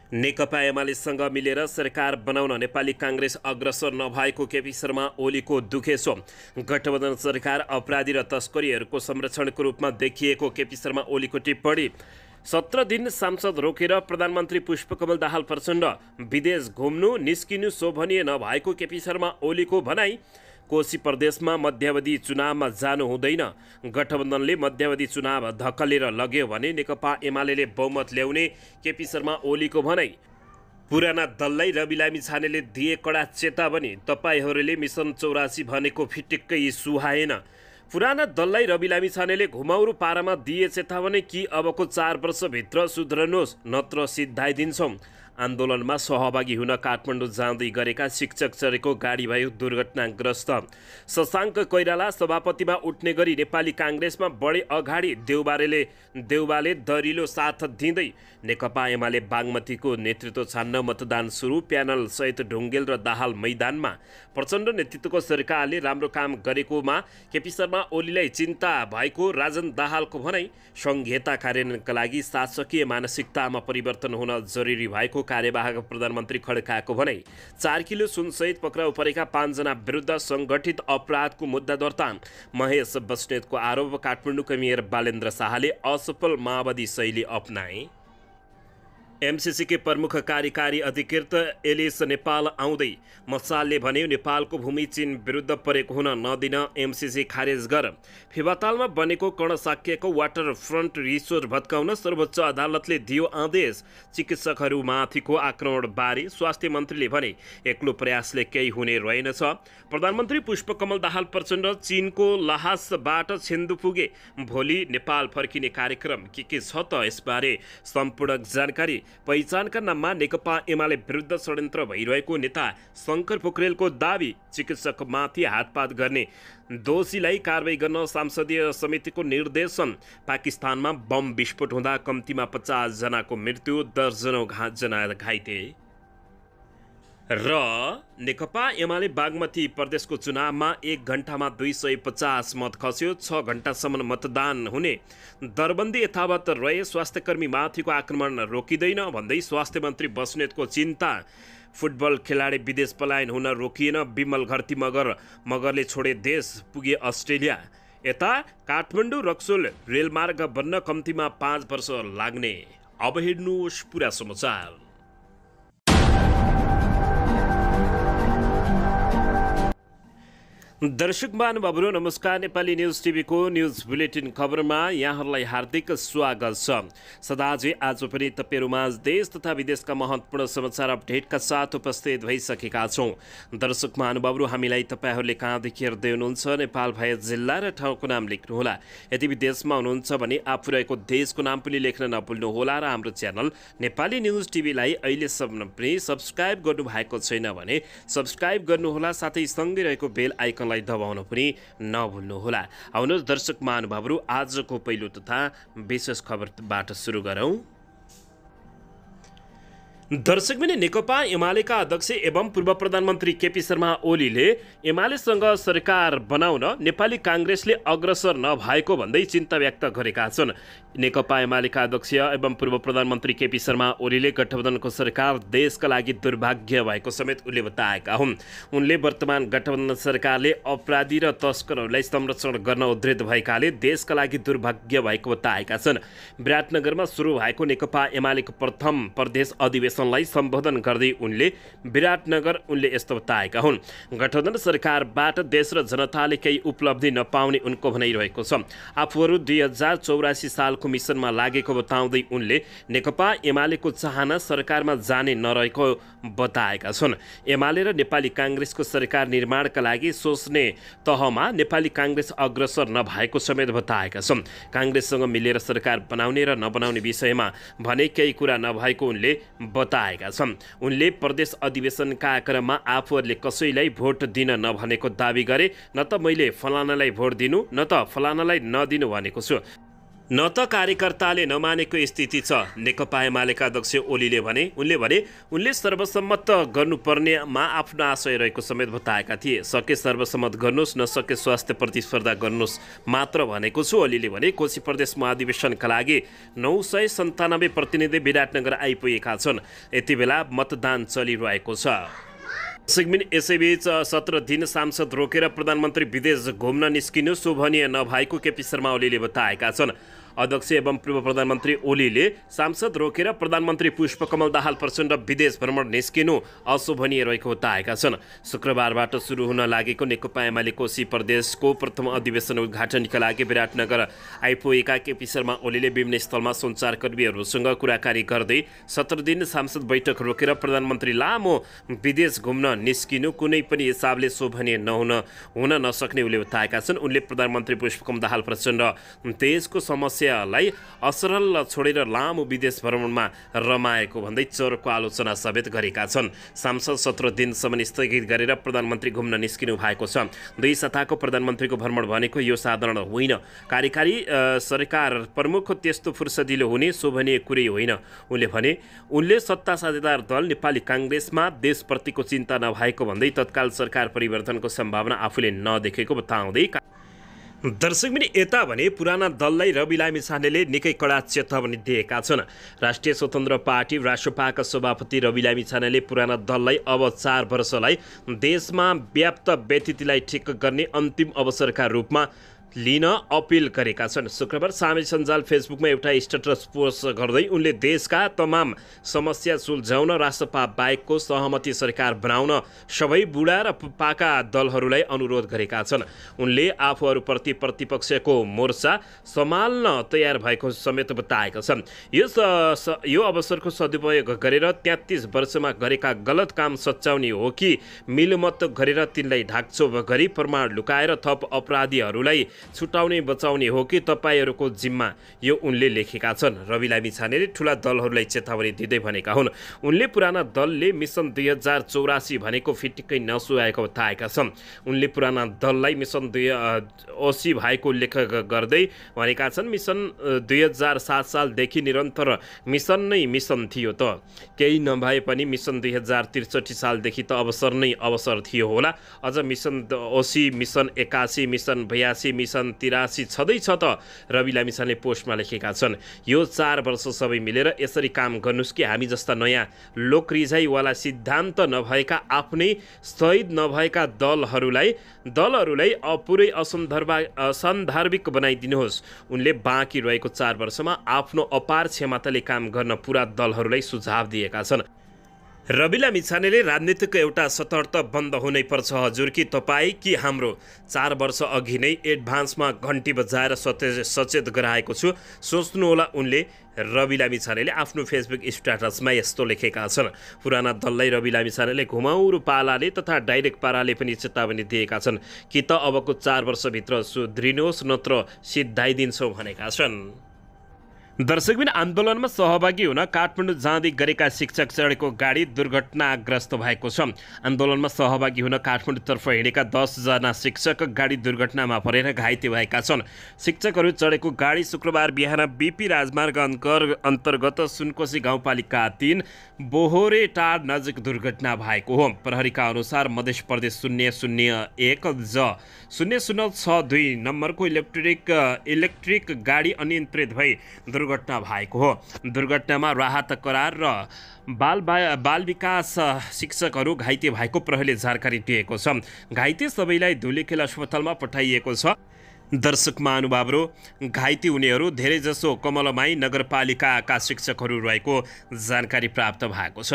नेकपा एमालेसँग मिलेर सरकार बनाउन नेपाली काङ्ग्रेस अग्रसर नभएको केपी शर्मा ओलीको दुखेसो। गठबन्धन सरकार अपराधी र तस्करीहरूको संरक्षणको रूपमा देखिएको केपी शर्मा ओलीको टिप्पणी। 17 दिन सांसद रोकेर प्रधानमन्त्री पुष्पकमल दाहाल प्रचण्ड विदेश घुम्नु निस्किनु शोभनीय नभएको केपी शर्मा ओलीको भनाई। कोशी प्रदेशमा मध्यावधि चुनावमा जानु हुँदैन, गठबन्धनले मध्यावधि चुनाव धक्कलेर लग्यो भने नेकपा एमाले बहुमत ल्याउने केपी शर्मा ओलीको भनाई। पुराना दललाई रवि लामिछानेले दिए कडा चेतावनी, तपाईहरूले मिसन 84 भनेको फिटिक्कै सुहाएन। पुराना दललाई रवि लामिछानेले घुमाउरो पारामा दिए चेतावनी कि अबको 4 वर्षभित्र सुध्रनुहोस् नत्र सिद्धाइदिन्छौँ। आन्दोलनमा सहभागी हुन काठमाडौँ जाँदै गरेका शिक्षक चढेको गाडी भयो दुर्घटनाग्रस्त। शशाङ्क कोइराला सभापतिमा उठ्ने गरी नेपाली काङ्ग्रेसमा बढे अगाडि देउबाले दरिलो साथ दिँदै नेकपा एमाले बागमतीको नेतृत्व छान्न मतदान सुरु। प्यानल सहित ढुङ्गेल र दाहाल मैदानमा। प्रचण्ड नेतृत्वको सरकारले राम्रो काम गरेकोमा केपी शर्मा ओलीलाई चिन्ता भएको राजन दाहालको भनाई। संहिता कार्यान्वयनका लागि शासकीय मानसिकतामा परिवर्तन हुन जरुरी भएको कार्यवाहक प्रधानमन्त्री खड्काको भनाई। 4 किलो सुनसहित पक्राउ परेका 5 जना विरुद्ध सङ्गठित अपराधको मुद्दा दर्ता। महेश बस्नेतको आरोप। काठमाडौँका मेयर बालेन्द्र शाहले असफल माओवादी शैली अपनाए। एमसीसी के प्रमुख कार्यकारी अधिकृत एलिस नेपाल आउँदै। मसालले भन्यो नेपालको भूमि चीन विरुद्ध परेको हुन नदिन एमसीसी खारेज गर। फेवातालमा बनेको कर्णसाक्यको वाटर फ्रन्ट रिसोर्ट भत्काउन सर्वोच्च अदालतले दियो आदेश। चिकित्सकहरूमाथिको आक्रमणबारे स्वास्थ्य मन्त्रीले भने एक्लो प्रयासले केही हुने रहेनछ। प्रधानमन्त्री पुष्पकमल दाहाल प्रचण्ड चीनको लाहासबाट छेन्दु पुगे। भोलि नेपाल फर्किने कार्यक्रम के छ त यसबारे सम्पूर्ण जानकारी। पहिचानका नाममा नेकपा एमाले विरुद्ध षड्यन्त्र भइरहेको नेता शङ्कर पोखरेलको दाबी। चिकित्सकमाथि हातपात गर्ने दोषीलाई कारवाही गर्न संसदीय समितिको निर्देशन। पाकिस्तानमा बम विस्फोट हुँदा कम्तीमा 50 जनाको मृत्यु, दर्जनौं जना घाइते। र नेकपा एमाले बागमती प्रदेशको चुनावमा 1 घण्टामा 250 मत खस्यो। 6 घण्टासम्म मतदान हुने दरबन्दी यथावत रहे। स्वास्थ्यकर्मीमाथिको आक्रमण रोकिँदैन भन्दै स्वास्थ्य मन्त्री बस्नेतको चिन्ता। फुटबल खेलाडी विदेश पलायन हुन रोकिएन। विमल घरती मगरले छोडे देश पुगे अस्ट्रेलिया। यता काठमाडौँ रक्सोल रेलमार्ग बन्न कम्तीमा 5 वर्ष लाग्ने। अब हेर्नुहोस् पुरा समाचार। दर्शक महानुभावहरू नमस्कार। नेपाली न्युज टिभीको न्युज बुलेटिन खबरमा यहाँहरूलाई हार्दिक स्वागत छ। सदाझै आज पनि तपाईँहरूमाझ देश तथा विदेशका महत्त्वपूर्ण समाचार अपडेटका साथ उपस्थित भइसकेका छौँ। दर्शक महानुभावहरू हामीलाई तपाईँहरूले कहाँदेखि हेर्दै हुनुहुन्छ नेपाल भए जिल्ला र ठाउँको नाम लेख्नुहोला। यदि विदेशमा हुनुहुन्छ भने आफू रहेको देशको नाम पनि लेख्न नभुल्नुहोला र हाम्रो च्यानल नेपाली न्युज टिभीलाई अहिलेसम्म पनि सब्सक्राइब गर्नुभएको छैन भने सब्सक्राइब गर्नुहोला, साथै सँगै रहेको बेल आइकन दबाउन पनि नभुल्नुहोला। आउनुहोस् दर्शक महानुभावहरू आजको पहिलो तथा विशेष खबरबाट सुरु गरौँ। दर्शक पनि नेकपा एमालेका अध्यक्ष एवं पूर्व प्रधानमन्त्री केपी शर्मा ओलीले एमालेसँग सरकार बनाउन नेपाली काङ्ग्रेसले अग्रसर नभएको भन्दै चिन्ता व्यक्त गरेका छन्। नेकपा एमालेका अध्यक्ष एवं पूर्व प्रधानमन्त्री केपी शर्मा ओलीले गठबन्धनको सरकार देशका लागि दुर्भाग्य भएको समेत उनले बताएका हुन्। उनले वर्तमान गठबन्धन सरकारले अपराधी र तस्करहरूलाई संरक्षण गर्न उद्धृत भएकाले देशका लागि दुर्भाग्य भएको बताएका छन्। विराटनगरमा सुरु भएको नेकपा एमालेको प्रथम प्रदेश अधिवेशनलाई सम्बोधन गर्दै उनले यस्तो बताएका हुन्। गठबन्धन सरकारबाट देश र जनताले केही उपलब्धि नपाउने उनको भनाइरहेको छ। आफूहरू 2084 सालको मिसनमा लागेको बताउँदै उनले नेकपा एमालेको चाहना सरकारमा जाने नरहेको बताएका छन्। एमाले र नेपाली काङ्ग्रेसको सरकार निर्माणका लागि सोच्ने तहमा नेपाली काङ्ग्रेस अग्रसर नभएको समेत बताएका छन्। काङ्ग्रेससँग मिलेर सरकार बनाउने र नबनाउने विषयमा भने केही कुरा नभएको उनले बताएका छन्। उनले प्रदेश अधिवेशनका क्रममा आफूहरूले कसैलाई भोट दिन नभनेको दावी गरे। न त मैले फलानालाई भोट दिनु न त फलानालाई नदिनु भनेको छु। न त कार्यकर्ताले नमानेको स्थिति छ, नेकपा एमालेका अध्यक्ष ओलीले भने। उनले सर्वसम्मत गर्नुपर्नेमा आफ्नो आशय रहेको समेत बताएका थिए। सके सर्वसम्मत गर्नुहोस्, नसके स्वास्थ्य प्रतिस्पर्धा गर्नुहोस् मात्र भनेको छु ओलीले भने। कोशी प्रदेश महाधिवेशनका लागि 997 प्रतिनिधि विराटनगर आइपुगेका छन्। यति बेला मतदान चलिरहेको छ। यसैबीच 17 दिन सांसद रोकेर प्रधानमन्त्री विदेश घुम्न निस्किनु शोभनीय नभएको केपी शर्मा ओलीले बताएका छन्। अध्यक्ष एवं पूर्व प्रधानमन्त्री ओलीले सांसद रोकेर प्रधानमन्त्री पुष्पकमल दाहाल प्रचण्ड विदेश भ्रमण निस्किनु अशोभनीय रहेको बताएका छन्। शुक्रबारबाट सुरु हुन लागेको नेकपा एमाले कोशी प्रदेशको प्रथम अधिवेशन उद्घाटनका लागि विराटनगर आइपुगेका केपी शर्मा ओलीले विभिन्न स्थलमा सञ्चारकर्मीहरूसँग कुराकानी गर्दै 17 दिन सांसद बैठक रोकेर प्रधानमन्त्री लामो विदेश घुम्न निस्किनु कुनै पनि हिसाबले शोभनीय हुन नसक्ने उनले बताएका छन्। उनले प्रधानमन्त्री पुष्पकमल दाहाल प्रचण्ड देशको समस्यालाई असरल छोडेर लामो विदेश भ्रमणमा रमाएको भन्दै चोरको आलोचना समेत गरेका छन्। सांसद 17 दिनसम्म स्थगित गरेर प्रधानमन्त्री घुम्न निस्किनु भएको छ। 2 सताको प्रधानमन्त्रीको भ्रमण भनेको यो साधारण होइन। कार्यकारी सरकार प्रमुख त्यस्तो फुर्सदिलो हुने शोभनीय कुरै होइन उनले भने। उनले सत्ता साझेदार दल नेपाली काङ्ग्रेसमा देशप्रतिको चिन्ता नभएको भन्दै तत्काल सरकार परिवर्तनको सम्भावना आफूले नदेखेको बताउँदै दर्शक पनि यता भने पुराना दललाई रवि लामिछानेले निकै कडा चेतावनी दिएका छन्। राष्ट्रिय स्वतन्त्र पार्टी राष्ट्रपाका सभापति रवि लामिछानेले पुराना दललाई अब 4 वर्षलाई देशमा व्याप्त व्यतिथिलाई ठिक गर्ने अन्तिम अवसरका रूपमा लिन अपिल गरेका छन्। शुक्रबार सामाजिक सञ्जाल फेसबुकमा एउटा स्टेटस पोस्ट गर्दै उनले देशका तमाम समस्या सुल्झाउन राष्ट्रपा बाहेकको सहमति सरकार बनाउन सबै बुढा र पाका दलहरूलाई अनुरोध गरेका छन्। उनले आफूहरूप्रति प्रतिपक्षको मोर्चा सम्हाल्न तयार भएको समेत बताएका छन्। यो अवसरको सदुपयोग गरेर 33 वर्षमा गरेका गलत काम सच्याउने हो कि मिलमत गरेर तिनलाई ढाकछोप गरी प्रमाण लुकाएर थप अपराधीहरूलाई छुटाउने बचाउने हो कि तपाईहरूको जिम्मा, यो उनले लेखेका छन्। रवि लामिछानेले ठुला दलहरूलाई चेतावनी दिँदै भनेका हुन्। उनले पुराना दलले मिसन 2084 भनेको फिटिक्कै नसुहाएको बताएका छन्। उनले पुराना दललाई मिसन 2080 भएको उल्लेख गर्दै भनेका छन्, मिसन 2007 सालदेखि निरन्तर मिसन नै मिसन थियो त, केही नभए पनि मिसन 2063 सालदेखि त अवसर नै अवसर थियो होला। अझ मिसन 80, मिसन 81, मिसन 82, मिसन 83 छँदैछ त, रवि लामिछानेले पोस्टमा लेखेका छन्। यो 4 वर्ष सबै मिलेर यसरी काम गर्नुस् कि हामी जस्ता नयाँ लोकरिझाइवाला सिद्धान्त नभएका आफ्नै शहीद नभएका दलहरूलाई पुरै असन्दर्भिक बनाइदिनुहोस्। उनले बाँकी रहेको 4 वर्षमा आफ्नो अपार क्षमताले काम गर्न पुरा दलहरूलाई सुझाव दिएका छन्। रवि लामिछानेले राजनीतिको एउटा सतर्क बन्द हुनै पर्छ हजुर कि तपाईँ कि हाम्रो। 4 वर्ष अघि नै एडभान्समा घन्टी बजाएर सचेत गराएको छु, सोच्नुहोला उनले। रवि लामिछानेले आफ्नो फेसबुक स्ट्याटसमा यस्तो लेखेका छन्। पुराना दललाई रवि लामिछानेले घुमाउरो पालाले तथा डाइरेक्ट पाराले पनि चेतावनी दिएका छन् कि त अबको 4 वर्षभित्र सुध्रिनुहोस् नत्र सिद्धाइदिन्छौँ भनेका छन्। दर्शकबिन आन्दोलनमा सहभागी हुन काठमाडौँ जाँदै गरेका शिक्षक चढेको गाडी दुर्घटनाग्रस्त भएको छ। आन्दोलनमा सहभागी हुन काठमाडौँतर्फ हिँडेका 10 जना शिक्षक गाडी दुर्घटनामा परेर घाइते भएका छन्। शिक्षकहरू चढेको गाडी शुक्रबार बिहान बीपी राजमार्ग अन्तर्गत सुनकोशी गाउँपालिका 3 बोहोरेटार नजिक दुर्घटना भएको हो। प्रहरीका अनुसार मध्य प्रदेश 001 ज 0062 नम्बरको इलेक्ट्रिक गाडी अनियन्त्रित भई दुर्घटना भएको हो। दुर्घटनामा राहत करार र बाल विकास शिक्षकहरू घाइते भएको प्रहरीले जानकारी दिएको छ। घाइते सबैलाई धुलिखेल अस्पतालमा पठाइएको छ। दर्शक महानुभावहरू, घाइते हुनेहरू धेरैजसो कमलमाई नगरपालिकाका शिक्षकहरू रहेको जानकारी प्राप्त भएको छ।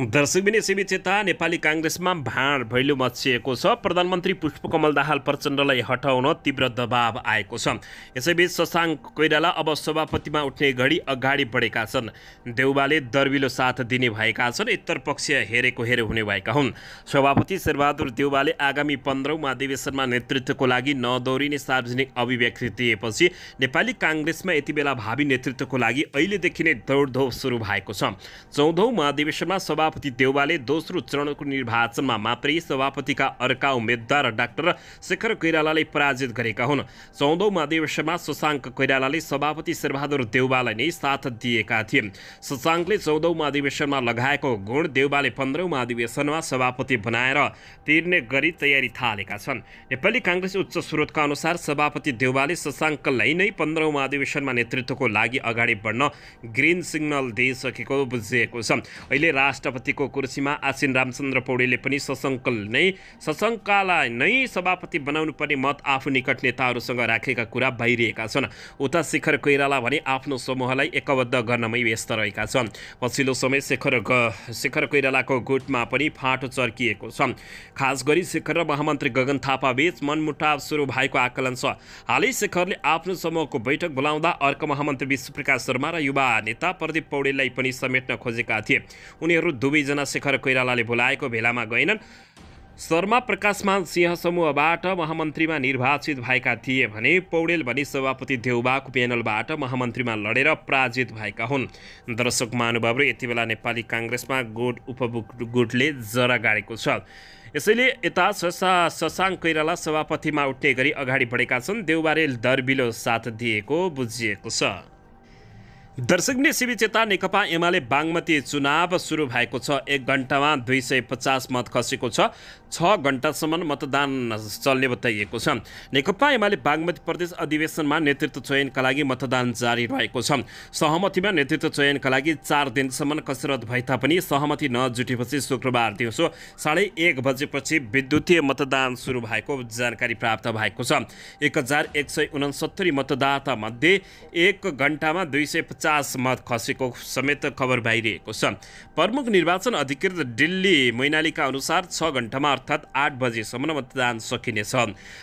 दर्शकबिन यसैबीच यता नेपाली काङ्ग्रेसमा भाँड भैलो मचिएको छ। प्रधानमन्त्री पुष्पकमल दाहाल प्रचण्डलाई हटाउन तीव्र दबाव आएको छ। यसैबीच शशाङ्क कोइराला अब सभापतिमा उठ्ने घडी अगाडि बढेका छन्। देउबाले दर्विलो साथ दिने भएका छन्। उत्तरपक्ष हेरेको हेरे हुने भएका हुन्। सभापति शेरबहादुर देउबाले आगामी 15औं अधिवेशनमा नेतृत्वको लागि नदौरिने सार्वजनिक अभिव्यक्ति दिएपछि नेपाली काङ्ग्रेसमा यति बेला भावी नेतृत्वको लागि अहिलेदेखि नै दौडधोप सुरु भएको छ। 14औं महाधिवेशनमा सभापति देउवाले दोस्रो चरणको निर्वाचनमा मात्रै सभापतिका अर्का उम्मेद्वार डाक्टर शेखर कोइरालालाई पराजित गरेका हुन्। 14औं महाधिवेशनमा शशाङ्क कोइरालाले सभापति शेरबहादुर देउवालाई नै साथ दिएका थिए। शशाङ्कले 14औं महाधिवेशनमा लगाएको गुण देउवाले 15औं महाधिवेशनमा सभापति बनाएर तिर्ने गरी तयारी थालेका छन्। नेपाली काङ्ग्रेस उच्च स्रोतका अनुसार सभापति देउवाले शशाङ्कलाई नै 15औं महाधिवेशनमा नेतृत्वको लागि अगाडि बढ्न ग्रिन सिग्नल दिइसकेको बुझिएको छ। अहिले राष्ट्रपतिको कुर्सीमा आसीन रामचन्द्र पौडेलले पनि शशाङ्कलाई नै सभापति बनाउनु पर्ने मत आफू निकट नेताहरूसँग राखेका कुरा बाहिरिएका छन्। उता शेखर कोइराला भने आफ्नो समूहलाई एकबद्ध गर्नमै व्यस्त रहेका छन्। पछिल्लो समय शेखर कोइरालाको गुटमा पनि फाँटो चर्किएको छ। खास गरी शेखर र महामन्त्री गगन थापा बीच मनमुटाव सुरु भएको आकलन छ। हालै शेखरले आफ्नो समूहको बैठक बोलाउँदा अर्को महामन्त्री विश्वप्रकाश शर्मा र युवा नेता प्रदीप पौडेललाई पनि समेट्न खोजेका थिए। उनीहरू दुवैजना शेखर कोइरालाले बोलाएको भेलामा गएनन्। शर्मा प्रकाशमान सिंह समूहबाट महामन्त्रीमा निर्वाचित भएका थिए भने पौडेल भने सभापति देउवाको प्यानलबाट महामन्त्रीमा लडेर पराजित भएका हुन्। दर्शक महानुभावहरू, यति बेला नेपाली काङ्ग्रेसमा गुटले जरा गाडेको छ। यसैले यता शशाङ्क कोइराला सभापतिमा उठ्ने गरी अगाडि बढेका छन्। देउवाले दरबिलो साथ दिएको बुझिएको छ। दर्शकले सिबिच यता नेकपा एमाले बागमती चुनाव सुरु भएको छ। 1 घण्टामा 250 मत खसेको छ। 6 घण्टासम्म मतदान चल्ने बताइएको छ। नेकपा एमाले बागमती प्रदेश अधिवेशनमा नेतृत्व चयनका लागि मतदान जारी रहेको छ। सहमतिमा नेतृत्व चयनका लागि 4 दिनसम्म कसरत भए तापनि सहमति नजुटेपछि शुक्रबार दिउँसो 1:30 बजेपछि विद्युतीय मतदान सुरु भएको जानकारी प्राप्त भएको छ। 1169 मतदाता मध्ये 1 घण्टामा 250 मत खसेको समेत खबर बाहिरिएको छ। प्रमुख निर्वाचन अधिकृत दिल्ली मैनालीका अनुसार 6 घण्टामा अर्थात् 8 बजेसम्म मतदान सकिनेछ।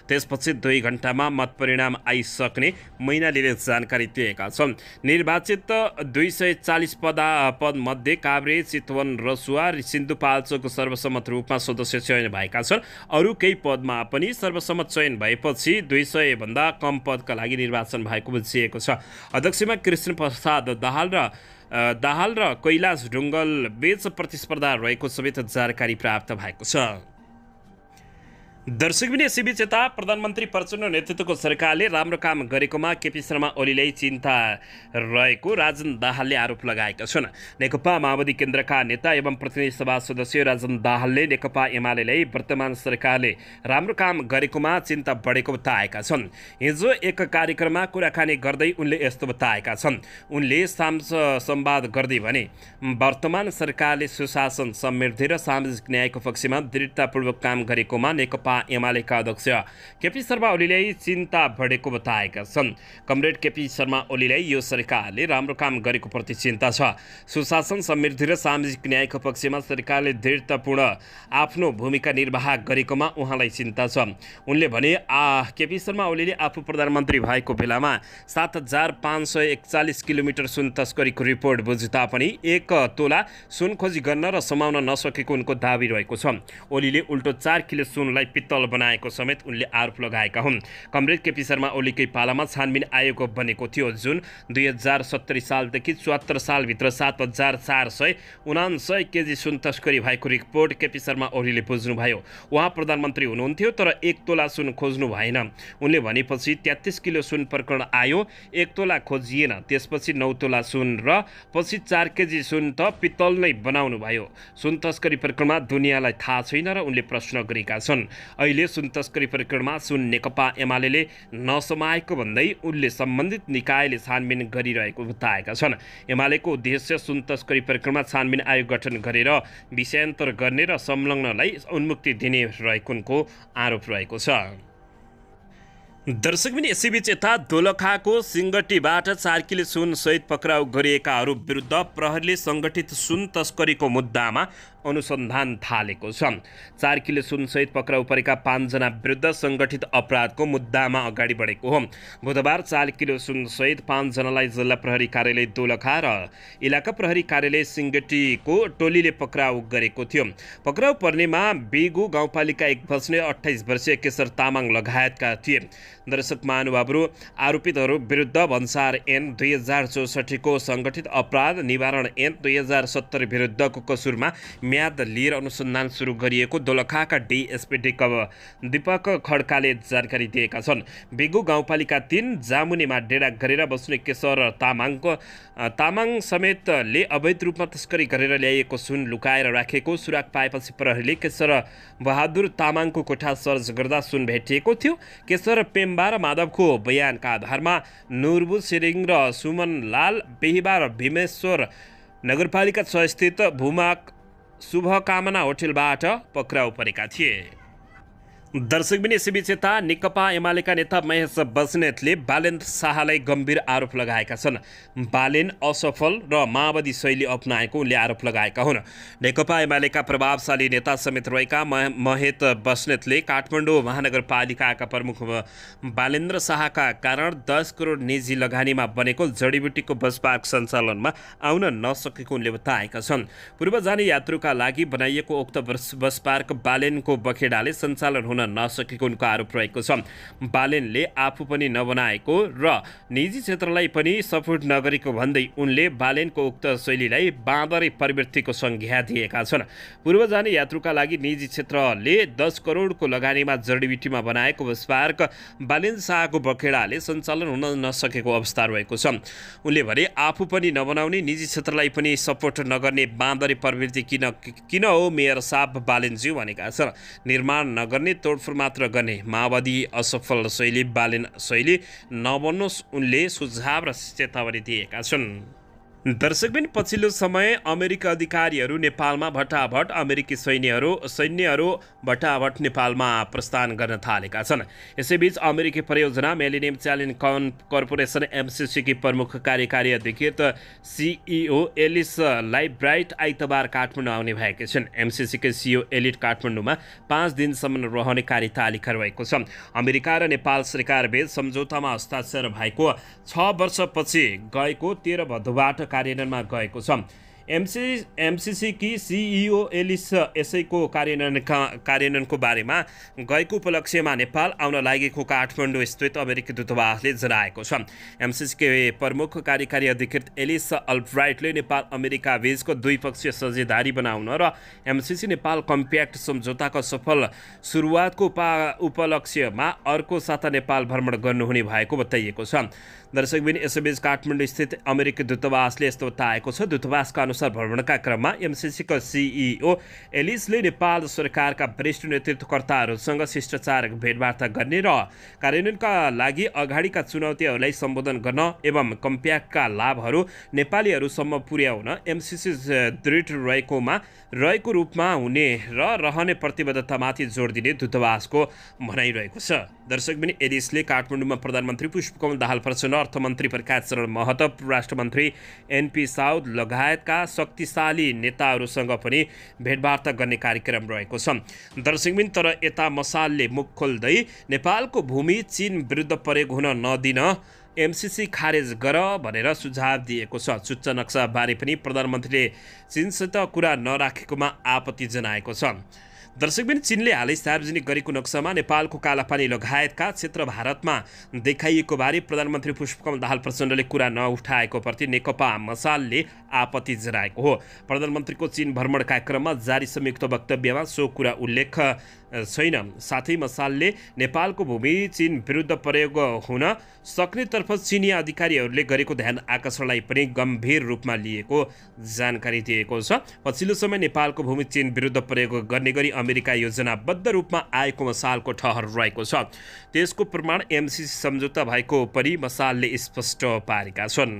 त्यसपछि 2 घण्टामा मत परिणाम आइसक्ने मैनालीले जानकारी दिएका छन्। निर्वाचित 240 पद मध्ये काभ्रे, चितवन, रसुवा र सिन्धुपाल्चोकको सर्वसम्मत रूपमा सदस्य चयन भएका छन्। अरू केही पदमा पनि सर्वसम्मत चयन भएपछि 200 भन्दा कम पदका लागि निर्वाचन भएको बुझिएको छ। अध्यक्षमा कृष्ण प्रसाद दाहाल र कैलाश ढुङ्गल बीच प्रतिस्पर्धा रहेको समेत जानकारी प्राप्त भएको छ। दर्शकबिन यसैबीच यता प्रधानमन्त्री प्रचण्ड नेतृत्वको सरकारले राम्रो काम गरेकोमा केपी शर्मा ओलीलाई चिन्ता रहेको राजन दाहालले आरोप लगाएका छन्। नेकपा माओवादी केन्द्रका नेता एवं प्रतिनिधि सभा सदस्य राजन दाहालले नेकपा एमालेलाई वर्तमान सरकारले राम्रो काम गरेकोमा चिन्ता बढेको बताएका छन्। हिजो एक कार्यक्रममा कुराकानी गर्दै उनले यस्तो बताएका छन्। उनले संवाद गर्दै भने वर्तमान सरकारले सुशासन, समृद्धि र सामाजिक न्यायको पक्षमा दृढतापूर्वक काम गरेकोमा नेकपा एमालेका अध्यक्ष केपी शर्मा ओलीलाई चिन्ता बढेको बताएका छन्। कमरेड केपी शर्मा ओलीलाई यो सरकारले राम्रो काम गरेको प्रति चिन्ता छ। सुशासन, समृद्धि र सामाजिक न्यायको पक्षमा सरकारले दृढतापूर्ण आफ्नो भूमिका निर्वाह गरेकोमा उहाँलाई चिन्ता छ। उनले भने केपी शर्मा ओलीले आफू प्रधानमन्त्री भएको बेलामा 7541 किलोमिटर सुन तस्करीको रिपोर्ट बुझे तापनि 1 तोला सुन खोजी गर्न र समाउन नसकेको उनको दाबी रहेको छ। ओलीले उल्टो 4 किलो सुनलाई पित्तल बनाएको समेत उनले आरोप लगाएका हुन्। कमरेड केपी शर्मा ओलीकै पालामा छानबिन आयोग बनेको थियो, जुन 2070 सालदेखि 74 सालभित्र 7449 केजी सुन तस्करी भएको रिपोर्ट केपी शर्मा ओलीले बुझ्नुभयो। उहाँ प्रधानमन्त्री हुनुहुन्थ्यो तर 1 तोला सुन खोज्नु भएन। उनले भनेपछि 33 किलो सुन प्रकरण आयो, 1 तोला खोजिएन। त्यसपछि 9 तोला सुन र पछि 4 केजी सुन त पित्तल नै बनाउनु भयो। सुन तस्करी प्रकरणमा दुनियाँलाई थाहा छैन र उनले प्रश्न गरेका छन्। अहिले सुन तस्करी प्रकरणमा सुन नेकपा एमालेले नसमाएको भन्दै उनले सम्बन्धित निकायले छानबिन गरिरहेको बताएका छन्। एमालेको उद्देश्य सुन तस्करी प्रकरणमा छानबिन आयोग गठन गरेर विषयान्तर गर्ने र संलग्नलाई उन्मुक्ति दिने रहेको उनको आरोप रहेको छ। दर्शकबिन यसैबीच यता दोलखाको सिङ्गटीबाट 4 किलो सुन सहित पक्राउ गरिएकाहरू विरुद्ध प्रहरीले सङ्गठित सुन तस्करीको मुद्दामा अनुसन्धान थालेको छ। 4 किलो सुनसहित पक्राउ परेका 5 जना विरुद्ध संगठित अपराधको मुद्दामा अगाडि बढेको हो। बुधबार 4 किलो सुनसहित 5 जनालाई जिल्ला प्रहरी कार्यालय दोलखा र इलाका प्रहरी कार्यालय सिंगटीको टोलीले पक्राउ गरेको थियो। पक्राउ पर्नेमा बेगु गाउँपालिका 1 बस्ने 28 वर्षीय केशर तामाङ लगायतका थिए। दर्शक महानुभावहरू, आरोपितहरू विरुद्ध भन्सार ऐन 2064 को संगठित अपराध निवारण ऐन 2070 विरुद्धको कसुरमा म्याद लिएर अनुसन्धान सुरु गरिएको दोलखाका डीएसपी दीपक खड्काले जानकारी दिएका छन्। बेगु गाउँपालिका 3 जामुनेमा डेरा गरेर बस्ने केशर तामाङ समेतले अवैध रूपमा तस्करी गरेर ल्याइएको सुन लुकाएर राखेको सुराग पाएपछि प्रहरीले केशर बहादुर तामाङको कोठा सर्च गर्दा सुन भेटिएको थियो। केशर पेम्बा र माधवको बयानका आधारमा नुरबु सिरिङ र सुमन लाल बेहिबा र भीमेश्वर नगरपालिका 6 स्थित भूमाक शुभकामना होटलबाट पक्राउ परेका थिए। दर्शकबिन यसैबीच यता नेकपा एमालेका नेता महेश बस्नेतले बालेन्द्र शाहलाई गम्भीर आरोप लगाएका छन्। बालेन असफल र माओवादी शैली अपनाएको उनले आरोप लगाएका हुन्। नेकपा एमालेका प्रभावशाली नेता समेत रहेका महेश बस्नेतले काठमाडौँ महानगरपालिकाका प्रमुख बालेन्द्र शाहका कारण 10 करोड निजी लगानीमा बनेको जडीबुटीको बस पार्क सञ्चालनमा आउन नसकेको उनले बताएका छन्। पूर्व जाने यात्रुका लागि बनाइएको उक्त बस पार्क बालेनको बखेडाले सञ्चालन हुन नसकेको उनको आरोप रहेको छ। बालेनले आफू पनि नबनाएको र निजी क्षेत्रलाई पनि सपोर्ट नगरेको भन्दै उनले बालेनको उक्त शैलीलाई बाँदरे प्रवृत्तिको संज्ञा दिएका छन्। पूर्व जाने यात्रुका लागि निजी क्षेत्रले 10 करोडको लगानीमा जडीबुटीमा बनाएको बस पार्क बालेन शाहको बखेडाले सञ्चालन हुन नसकेको अवस्था रहेको छ। उनले भने आफू पनि नबनाउने, निजी क्षेत्रलाई पनि सपोर्ट नगर्ने बाँदरे प्रवृत्ति किन हो मेयर साहब बालेनज्यू भनेका छन्। निर्माण नगर्ने, तोडफोड मात्र गर्ने माओवादी असफल शैली बालेन शैली नबन्नुहोस् उनले सुझाव र चेतावनी दिएका छन्। दर्शकबिन पछिल्लो समय अमेरिकी अधिकारीहरू नेपालमा भटाभट अमेरिकी सैन्यहरू भटाभट नेपालमा प्रस्थान गर्न थालेका छन्। यसैबीच अमेरिकी परियोजना मिलेनियम च्यालेन्ज कर्पोरेसन एमसीसी की प्रमुख कार्यकारी अधिकृत सीईओ एलिस लाइब्राइट आइतबार काठमाडौँ आउने भएकी छिन्। एमसीसी के सीईओ एलिट काठमाडौँमा 5 दिनसम्म रहने कार्यतालिका रहेको छ। अमेरिका र नेपाल सरकारबीच सम्झौतामा हस्ताक्षर भएको 6 वर्षपछि गएको 13 भदौबाट कार्यान्वयनमा गएको छ। एमसीसी की सीईओ एलिस यसैको कार्यान्वयनको बारेमा गएको उपलक्ष्यमा नेपाल आउन लागेको काठमाडौँ स्थित अमेरिकी दूतावासले जनाएको छ। एमसीसी के प्रमुख कार्यकारी अधिकृत एलिस अल्ब्राइटले नेपाल अमेरिका बीचको द्विपक्षीय साझेदारी बनाउन र एमसीसी नेपाल कम्प्याक्ट सम्झौताको सफल सुरुवातको उपलक्ष्यमा अर्को साता नेपाल भ्रमण गर्नुहुने भएको बताइएको छ। दर्शकबिन यसैबीच काठमाडौँ स्थित अमेरिकी दूतावासले यस्तो बताएको छ। दूतावासका अनुसार भ्रमणका क्रममा एमसीसीका सीईओ एलिसले नेपाल सरकारका वरिष्ठ नेतृत्वकर्ताहरूसँग शिष्टाचार भेटवार्ता गर्ने र कार्यान्वयनका लागि अगाडिका चुनौतीहरूलाई सम्बोधन गर्न एवं कम्प्याक्टका लाभहरू नेपालीहरूसम्म पुर्याउन एमसीसी दृढ रहेको रूपमा हुने र रहने प्रतिबद्धतामाथि जोड दिने दूतावासको भनाइरहेको छ। दर्शकबिन एलिसले काठमाडौँमा प्रधानमन्त्री पुष्पकमल दाहाल प्रचण्ड, अर्थमन्त्री प्रकाश चरण महतो, राष्ट्रमन्त्री एनपी साउद लगायतका शक्तिशाली नेताहरूसँग पनि भेटवार्ता गर्ने कार्यक्रम रहेको छ। दर्शकबिन तर यता मसालले मुख खोल्दै नेपालको भूमि चीन विरुद्ध प्रयोग हुन नदिन एमसीसी खारेज गर भनेर सुझाव दिएको छ। चुच्चा नक्साबारे पनि प्रधानमन्त्रीले चीनसित कुरा नराखेकोमा आपत्ति जनाएको छ। दर्शकबिन चीनले हालै सार्वजनिक गरेको नक्सामा नेपालको कालापानी लगायतका क्षेत्र भारतमा देखाइएको बारे प्रधानमन्त्री पुष्पकमल दाहाल प्रचण्डले कुरा नउठाएको प्रति नेकपा मसालले आपत्ति जनाएको हो। प्रधानमन्त्रीको चीन भ्रमणका क्रममा जारी संयुक्त वक्तव्यमा सो कुरा उल्लेख छैन। साथै मसालले नेपालको भूमि चीन विरुद्ध प्रयोग हुन सक्नेतर्फ चिनिया अधिकारीहरूले गरेको ध्यान आकर्षणलाई पनि गम्भीर रूपमा लिएको जानकारी दिएको छ। पछिल्लो समय नेपालको भूमि चीन विरुद्ध प्रयोग गर्ने गरी अमेरिका योजनाबद्ध रूपमा आएको मसालको ठहर रहेको छ। त्यसको प्रमाण एमसीसी सम्झौता भएको पनि मसालले स्पष्ट पारेका छन्।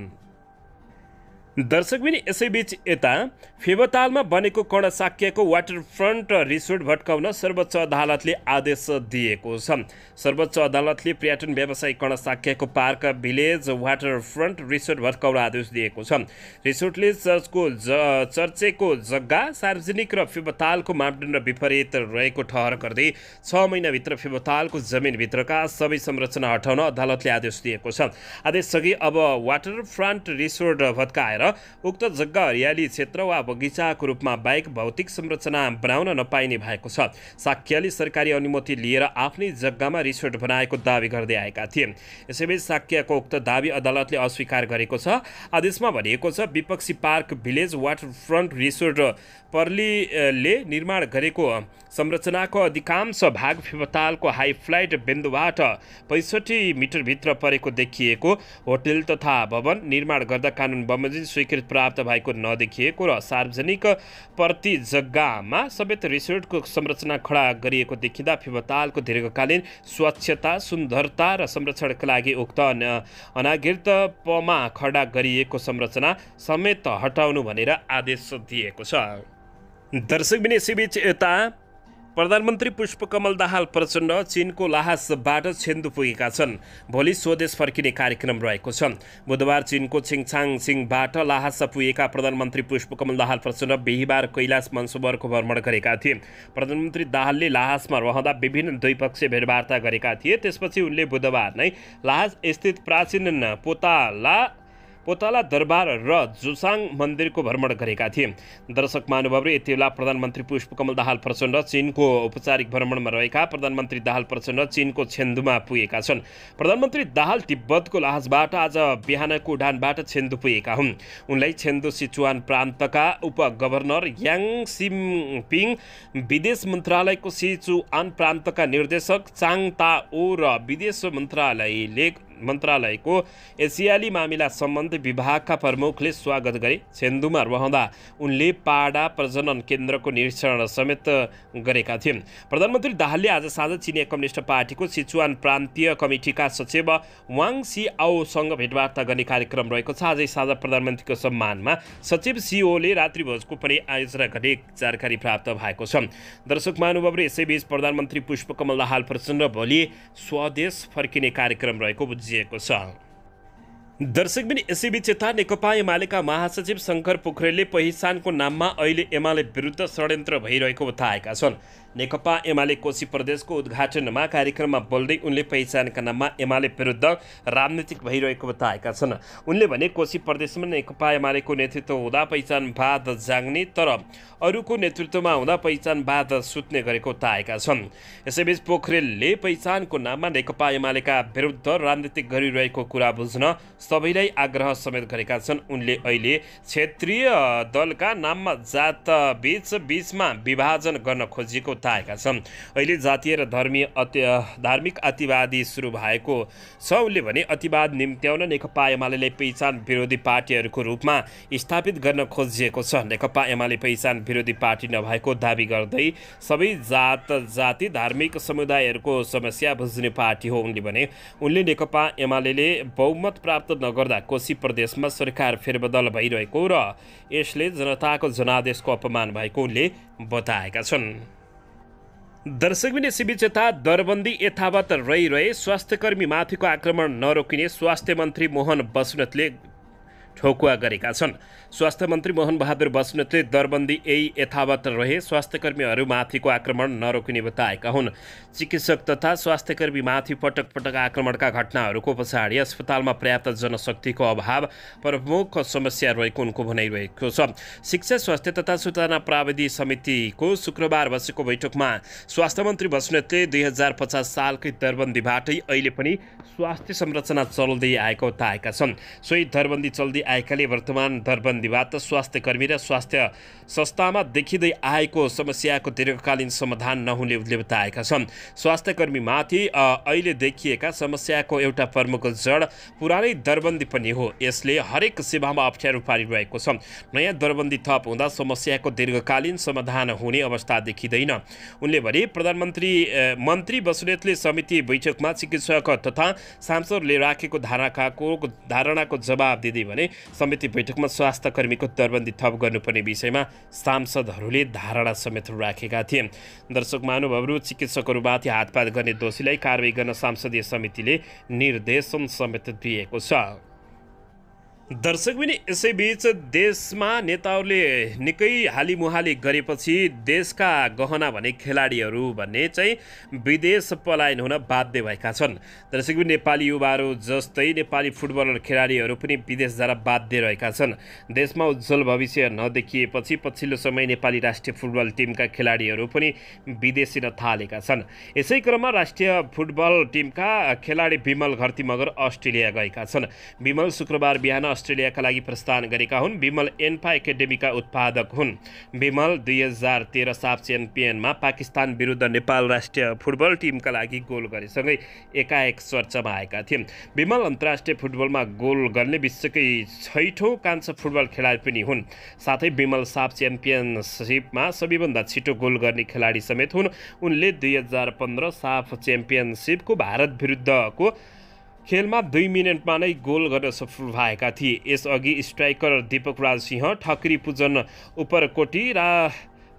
दर्शकबिन यसैबीच यता फेवातालमा बनेको कर्णसाक्यको वाटरफ्रन्ट रिसोर्ट भत्काउन सर्वोच्च अदालतले आदेश दिएको छ। सर्वोच्च अदालतले पर्यटन व्यवसायी कर्णसाक्यको पार्क भिलेज वाटरफ्रन्ट रिसोर्ट भत्काउन आदेश दिएको छ। रिसोर्टले चर्चेको जग्गा सार्वजनिक र फेवातालको मापदण्ड विपरीत रहेको ठहर गर्दै 6 महिनाभित्र फेवातालको जमिनभित्रका सबै संरचना हटाउन अदालतले आदेश दिएको छ। आदेशसँगै अब वाटरफ्रन्ट रिसोर्ट भत्काएर उक्त जग्गा हरियाली क्षेत्र वा बगैँचाको रूपमा बाहेक भौतिक संरचना बनाउन नपाइने भएको छ। साक्यले सरकारी अनुमति लिएर आफ्नै जग्गामा रिसोर्ट बनाएको दावी गर्दै आएका थिए। यसैबीच साक्यको उक्त दावी अदालतले अस्वीकार गरेको छ। आदेशमा भनिएको छ विपक्षी पार्क भिलेज वाटरफ्रन्ट रिसोर्ट पर्लीले निर्माण गरेको संरचनाको अधिकांश भाग फेवातालको हाई फ्लाइट बिन्दुबाट 65 मिटरभित्र परेको देखिएको होटल तथा भवन निर्माण गर्दा कानुन बमोजिम स्वीकृत प्राप्त भएको नदेखिएको र सार्वजनिक प्रति जग्गामा समेत रिसोर्टको संरचना खडा गरिएको देखिँदा फेवातालको दीर्घकालीन स्वच्छता सुन्दरता र संरक्षणका लागि उक्त अनागृतमा खडा गरिएको संरचना समेत हटाउनु भनेर आदेश दिएको छ। दर्शकबिन यसैबीच यता प्रधानमन्त्री पुष्पकमल दाहाल प्रचण्ड चीनको लाहासबाट छेन्दु पुगेका छन्। भोलि स्वदेश फर्किने कार्यक्रम रहेको छ। बुधबार चीनको छिङछाङसिङबाट लाहास पुगेका प्रधानमन्त्री पुष्पकमल दाहाल प्रचण्ड बिहिबार कैलाश मनसरोवरको भ्रमण गरेका थिए। प्रधानमन्त्री दाहालले लाहासमा रहँदा विभिन्न द्विपक्षीय भेटवार्ता गरेका थिए। त्यसपछि उनले बुधबार नै लाहास स्थित प्राचीन पोताला दरबार र जुसाङ मन्दिरको भ्रमण गरेका थिए। दर्शक महानुभावले यति बेला प्रधानमन्त्री पुष्पकमल दाहाल प्रचण्ड चीनको औपचारिक भ्रमणमा रहेका प्रधानमन्त्री दाहाल प्रचण्ड चीनको छेन्दुमा पुगेका छन्। प्रधानमन्त्री दाहाल तिब्बतको लाहासबाट आज बिहानको उडानबाट छेन्दु पुगेका हुन्। उनलाई छेन्दु सिचुवान प्रान्तका उपगभर्नर याङ सिमपिङ, विदेश मन्त्रालयको सिचुआन प्रान्तका निर्देशक चाङ ताओ र विदेश मन्त्रालयको एसियाली मामिला सम्बन्धी विभागका प्रमुखले स्वागत गरे। छेन्दुमा रहँदा उनले पाडा प्रजनन केन्द्रको निरीक्षण समेत गरेका थिए। प्रधानमन्त्री दाहालले आज साँझ चिनिया कम्युनिस्ट पार्टीको सिचुआन प्रान्तीय कमिटीका सचिव वाङ सिआओसँग भेटवार्ता गर्ने कार्यक्रम रहेको छ। आजै साँझ प्रधानमन्त्रीको सम्मानमा सचिव सिओले रात्रिभोजको पनि आयोजना गर्ने जानकारी प्राप्त भएको छ। दर्शक महानुभावले यसैबीच प्रधानमन्त्री पुष्पकमल दाहाल प्रचण्ड भोलि स्वदेश फर्किने कार्यक्रम रहेको बुझिएको छ। दर्शकबिन यसैबीच यता नेकपा एमालेका महासचिव शङ्कर पोखरेलले पहिचानको नाममा अहिले एमाले विरुद्ध षड्यन्त्र भइरहेको बताएका छन्। नेकपा एमाले कोशी प्रदेशको उद्घाटनमा कार्यक्रममा बोल्दै उनले पहिचानका नाममा एमाले विरुद्ध राजनीतिक भइरहेको बताएका छन्। उनले भने कोशी प्रदेशमा नेकपा एमालेको नेतृत्व हुँदा पहिचानवाद जाग्ने तर अरूको नेतृत्वमा हुँदा पहिचानवाद सुत्ने गरेको बताएका छन्। यसैबीच पोखरेलले पहिचानको नाममा नेकपा एमालेका विरुद्ध राजनीतिक गरिरहेको कुरा बुझ्न सबैलाई आग्रह समेत गरेका छन्। उनले अहिले क्षेत्रीय दलका नाममा जात बीचमा विभाजन गर्न खोजिएको बताएका छन्। अहिले जातीय र धार्मिक अतिवादी सुरु भएको छ। उनले भने अतिवाद निम्त्याउन नेकपा एमालेलाई पहिचान विरोधी पार्टीहरूको रूपमा स्थापित गर्न खोजिएको छ। नेकपा एमाले पहिचान विरोधी पार्टी नभएको दावी गर्दै सबै जाति धार्मिक समुदायहरूको समस्या बुझ्ने पार्टी हो। उनले भने उनले नेकपा एमालेले बहुमत प्राप्त नगर्दा कोशी प्रदेशमा सरकार फेरबदल भइरहेको र यसले जनताको जनादेशको अपमान भएको उनले बताएका छन्। दर्शकबिन यसैबीच यता दरबन्दी यथावत रहे स्वास्थ्यकर्मी माथिको आक्रमण नरोकिने स्वास्थ्य मन्त्री मोहन बस्नेतले ठोकुवा गरेका छन्। स्वास्थ्य मन्त्री मोहन बहादुर बस्नेतले दरबन्दी यथावत रहे स्वास्थ्यकर्मीहरूमाथिको आक्रमण नरोकिने बताएका हुन्। चिकित्सक तथा स्वास्थ्यकर्मीमाथि पटक पटक आक्रमणका घटनाहरूको पछाडि अस्पतालमा पर्याप्त जनशक्तिको अभाव प्रमुख समस्या रहेको उनको भनाइरहेको छ। शिक्षा स्वास्थ्य तथा सूचना प्राविधि समितिको शुक्रबार बसेको बैठकमा स्वास्थ्य मन्त्री बस्नेतले 2050 सालकै दरबन्दीबाटै अहिले पनि स्वास्थ्य संरचना चल्दै आएको बताएका छन्। सोही दरबन्दी चल्दै आएकाले वर्तमान दरबन्दीबाट स्वास्थ्यकर्मी र स्वास्थ्य संस्थामा देखिँदै आएको समस्याको दीर्घकालीन समाधान नहुने उनले बताएका छन्। स्वास्थ्यकर्मीमाथि अहिले देखिएका समस्याको एउटा प्रमुख जड पुरानै दरबन्दी पनि हो। यसले हरेक सेवामा अप्ठ्यारो पारिरहेको छ। नयाँ दरबन्दी थप हुँदा समस्याको दीर्घकालीन समाधान हुने अवस्था देखिँदैन। उनले भने मन्त्री बस्नेतले समिति बैठकमा चिकित्सक तथा सांसदले राखेको धारणाको जवाब दिँदै भने समिति बैठकमा स्वास्थ्य कर्मीको दरबन्दी थप गर्नुपर्ने विषयमा सांसदहरूले धारणा समेत राखेका थिए। दर्शक महानुभावहरू, चिकित्सकहरूमाथि हातपात गर्ने दोषीलाई कारबाही गर्न संसदीय समितिले निर्देशन समेत दिएको छ। दर्शक पनि यसैबीच देशमा नेताहरूले निकै हालिमुहाली गरेपछि देशका गहना भने खेलाडीहरू भन्ने चाहिँ विदेश पलायन हुन बाध्य भएका छन्। दर्शक पनि नेपाली युवाहरू जस्तै नेपाली फुटबलर खेलाडीहरू पनि विदेश जान बाध्य रहेका छन्। देशमा उज्जवल भविष्य नदेखिएपछि पछिल्लो समय नेपाली राष्ट्रिय फुटबल टिमका खेलाडीहरू पनि विदेशिन थालेका छन्। यसै क्रममा राष्ट्रिय फुटबल टिमका खेलाडी विमल घरती मगर अस्ट्रेलिया गएका छन्। विमल शुक्रबार बिहान अस्ट्रेलियाका लागि प्रस्थान गरेका हुन्। विमल एन्फा एकाडेमीका उत्पादक हुन्। विमल 2013 साफ च्याम्पियनमा पाकिस्तान विरुद्ध नेपाल राष्ट्रिय फुटबल टिमका लागि गोल गरेसँगै एकाएक चर्चामा आएका थिए। विमल अन्तर्राष्ट्रिय फुटबलमा गोल गर्ने विश्वकै 6औं कान्छा फुटबल खेलाडी पनि हुन्। साथै विमल साफ च्याम्पियनसिपमा सबैभन्दा छिटो गोल गर्ने खेलाडी समेत हुन्। उनले 2015 साफ च्याम्पियनसिपको भारत विरुद्धको खेलमा 2 मिनेटमा नै गोल गर्न सफल भएका थिए। यसअघि स्ट्राइकर दीपक राज सिंह, ठक्री पूजन उपरकोटी र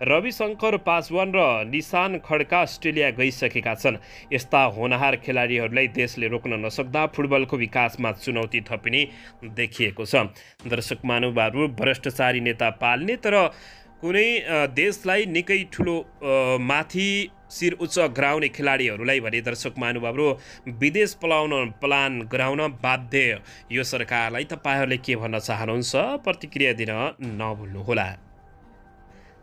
रविशङ्कर पासवान र निशान खड्का अस्ट्रेलिया गइसकेका छन्। यस्ता होनहार खेलाडीहरूलाई देशले रोक्न नसक्दा फुटबलको विकासमा चुनौती थपिने देखिएको छ। दर्शक महानुभावहरू, भ्रष्टाचारी नेता पाल्ने तर कुनै देशलाई निकै ठुलो माथि शिर उच्च गराउने खेलाडीहरूलाई भने दर्शक महानुभावहरू विदेश पलायन गराउन बाध्य यो सरकारलाई तपाईहरूले के भन्न चाहनुहुन्छ? प्रतिक्रिया दिन नभुल्नुहोला।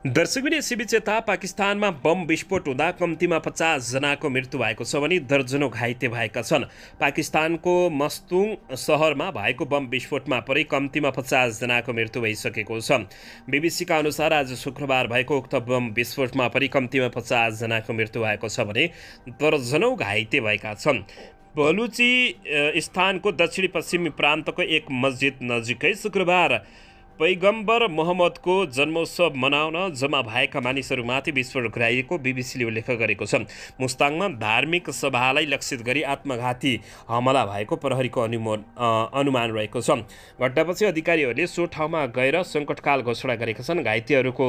दर्शक पनि यसैबीच यता पाकिस्तानमा बम विस्फोट हुँदा कम्तीमा 50 जनाको मृत्यु भएको छ भने दर्जनौं घाइते भएका छन्। पाकिस्तानको मस्तुङ सहरमा भएको बम विस्फोटमा परि कम्तीमा 50 जनाको मृत्यु भइसकेको छ। बीबीसीका अनुसार आज शुक्रबार भएको उक्त बम विस्फोटमा परि कम्तीमा 50 जनाको मृत्यु भएको छ भने दर्जनौं घाइते भएका छन्। बलुचिस्तानको दक्षिणी पश्चिमी प्रान्तको एक मस्जिद नजिकै शुक्रबार पैगम्बर मोहम्मदको जन्मोत्सव मनाउन जम्मा भएका मानिसहरूमाथि विस्फोट गराइएको बीबीसीले उल्लेख गरेको छ। मुस्ताङमा धार्मिक सभालाई लक्षित गरी आत्मघाती हमला भएको प्रहरीको अनुमान रहेको छ। घटनापछि अधिकारीहरूले सो ठाउँमा गएर सङ्कटकाल घोषणा गरेका छन्। घाइतेहरूको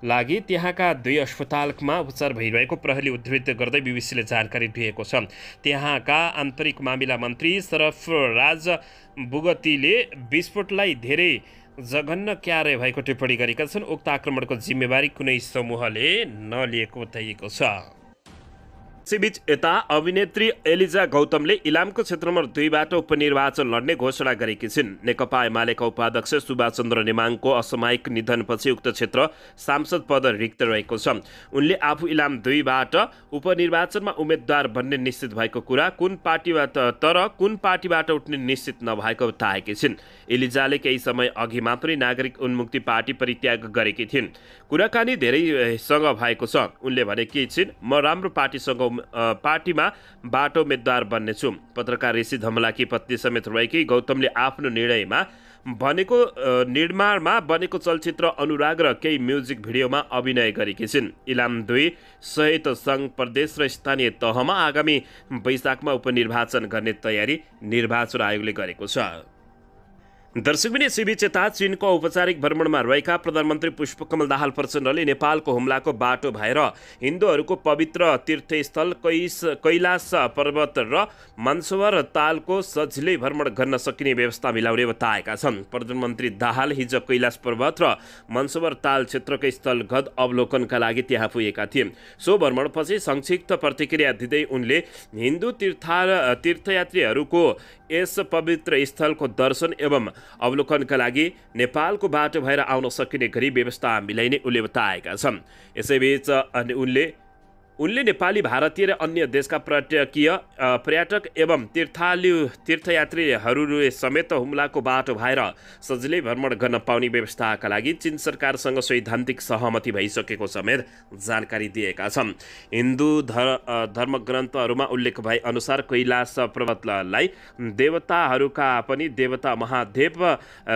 लागि त्यहाँका 2 अस्पतालमा उपचार भइरहेको प्रहरीले उद्धृत गर्दै बीबीसीले जानकारी दिएको छ। त्यहाँका आन्तरिक मामिला मन्त्री सरफराज बुगतीले विस्फोटलाई धेरै जघन्य कार्य भएको टिप्पणी गरेका छन्। उक्त आक्रमणको जिम्मेवारी कुनै समूहले नलिएको बताइएको छ। यसैबीच यता अभिनेत्री एलिजा गौतमले इलामको क्षेत्रमा 2बाट उपनिर्वाचन लड्ने घोषणा गरेकी छिन्। नेकपा एमालेका उपाध्यक्ष सुभाष चन्द्र नेमाङको असामयिक निधनपछि उक्त क्षेत्र सांसद पद रिक्त रहेको छ। उनले आफू इलाम 2बाट उपनिर्वाचनमा उम्मेद्वार बन्ने निश्चित भएको कुरा कुन पार्टीबाट उठ्ने निश्चित नभएको बताएकी छिन्। एलिजाले केही समय अघि मात्रै नागरिक उन्मुक्ति पार्टी परित्याग गरेकी थिइन्। कुराकानी धेरैसँग भएको छ। उनले भनेकी छिन्, म राम्रो पार्टीमा बाटो उम्मेद्वार बन्नेछु। पत्रकार ऋषि धमलाकी पत्नी समेत रहेकी गौतमले आफ्नो निर्माणमा बनेको चलचित्र अनुराग र केही म्युजिक भिडियोमा अभिनय गरेकी छिन्। इलाम 2 सहित सङ्घ प्रदेश र स्थानीय तहमा आगामी वैशाखमा उपनिर्वाचन गर्ने तयारी निर्वाचन आयोगले गरेको छ। दर्शक पनि यसैबीच यता चीनको औपचारिक भ्रमणमा रहेका प्रधानमन्त्री पुष्पकमल दाहाल प्रचण्डले नेपालको हुम्लाको बाटो भएर हिन्दूहरूको पवित्र तीर्थस्थल कैलाश पर्वत र मन्सवर तालको सजिलै भ्रमण गर्न सकिने व्यवस्था मिलाउने बताएका छन्। प्रधानमन्त्री दाहाल हिजो कैलाश पर्वत र मन्सवर ताल क्षेत्रकै स्थलगत अवलोकनका लागि त्यहाँ पुगेका थिए। सो भ्रमणपछि संक्षिप्त प्रतिक्रिया दिँदै उनले हिन्दू तीर्थयात्रीहरूको यस पवित्र स्थलको दर्शन एवं अवलोकनका लागि नेपालको बाटो भएर आउन सकिने गरी व्यवस्था मिलाइने उनले बताएका छन्। यसैबीच उनले नेपाली, भारतीय र अन्य देशका पर्यटक एवं तीर्थयात्रीहरूले समेत हुम्लाको बाटो भएर सजिलै भ्रमण गर्न पाउने व्यवस्थाका लागि चीन सरकारसँग सैद्धान्तिक सहमति भइसकेको समेत जानकारी दिएका छन्। हिन्दू धर्मग्रन्थहरूमा उल्लेख भए अनुसार कैलाश पर्वतलाई देवताहरूका पनि देवता महादेव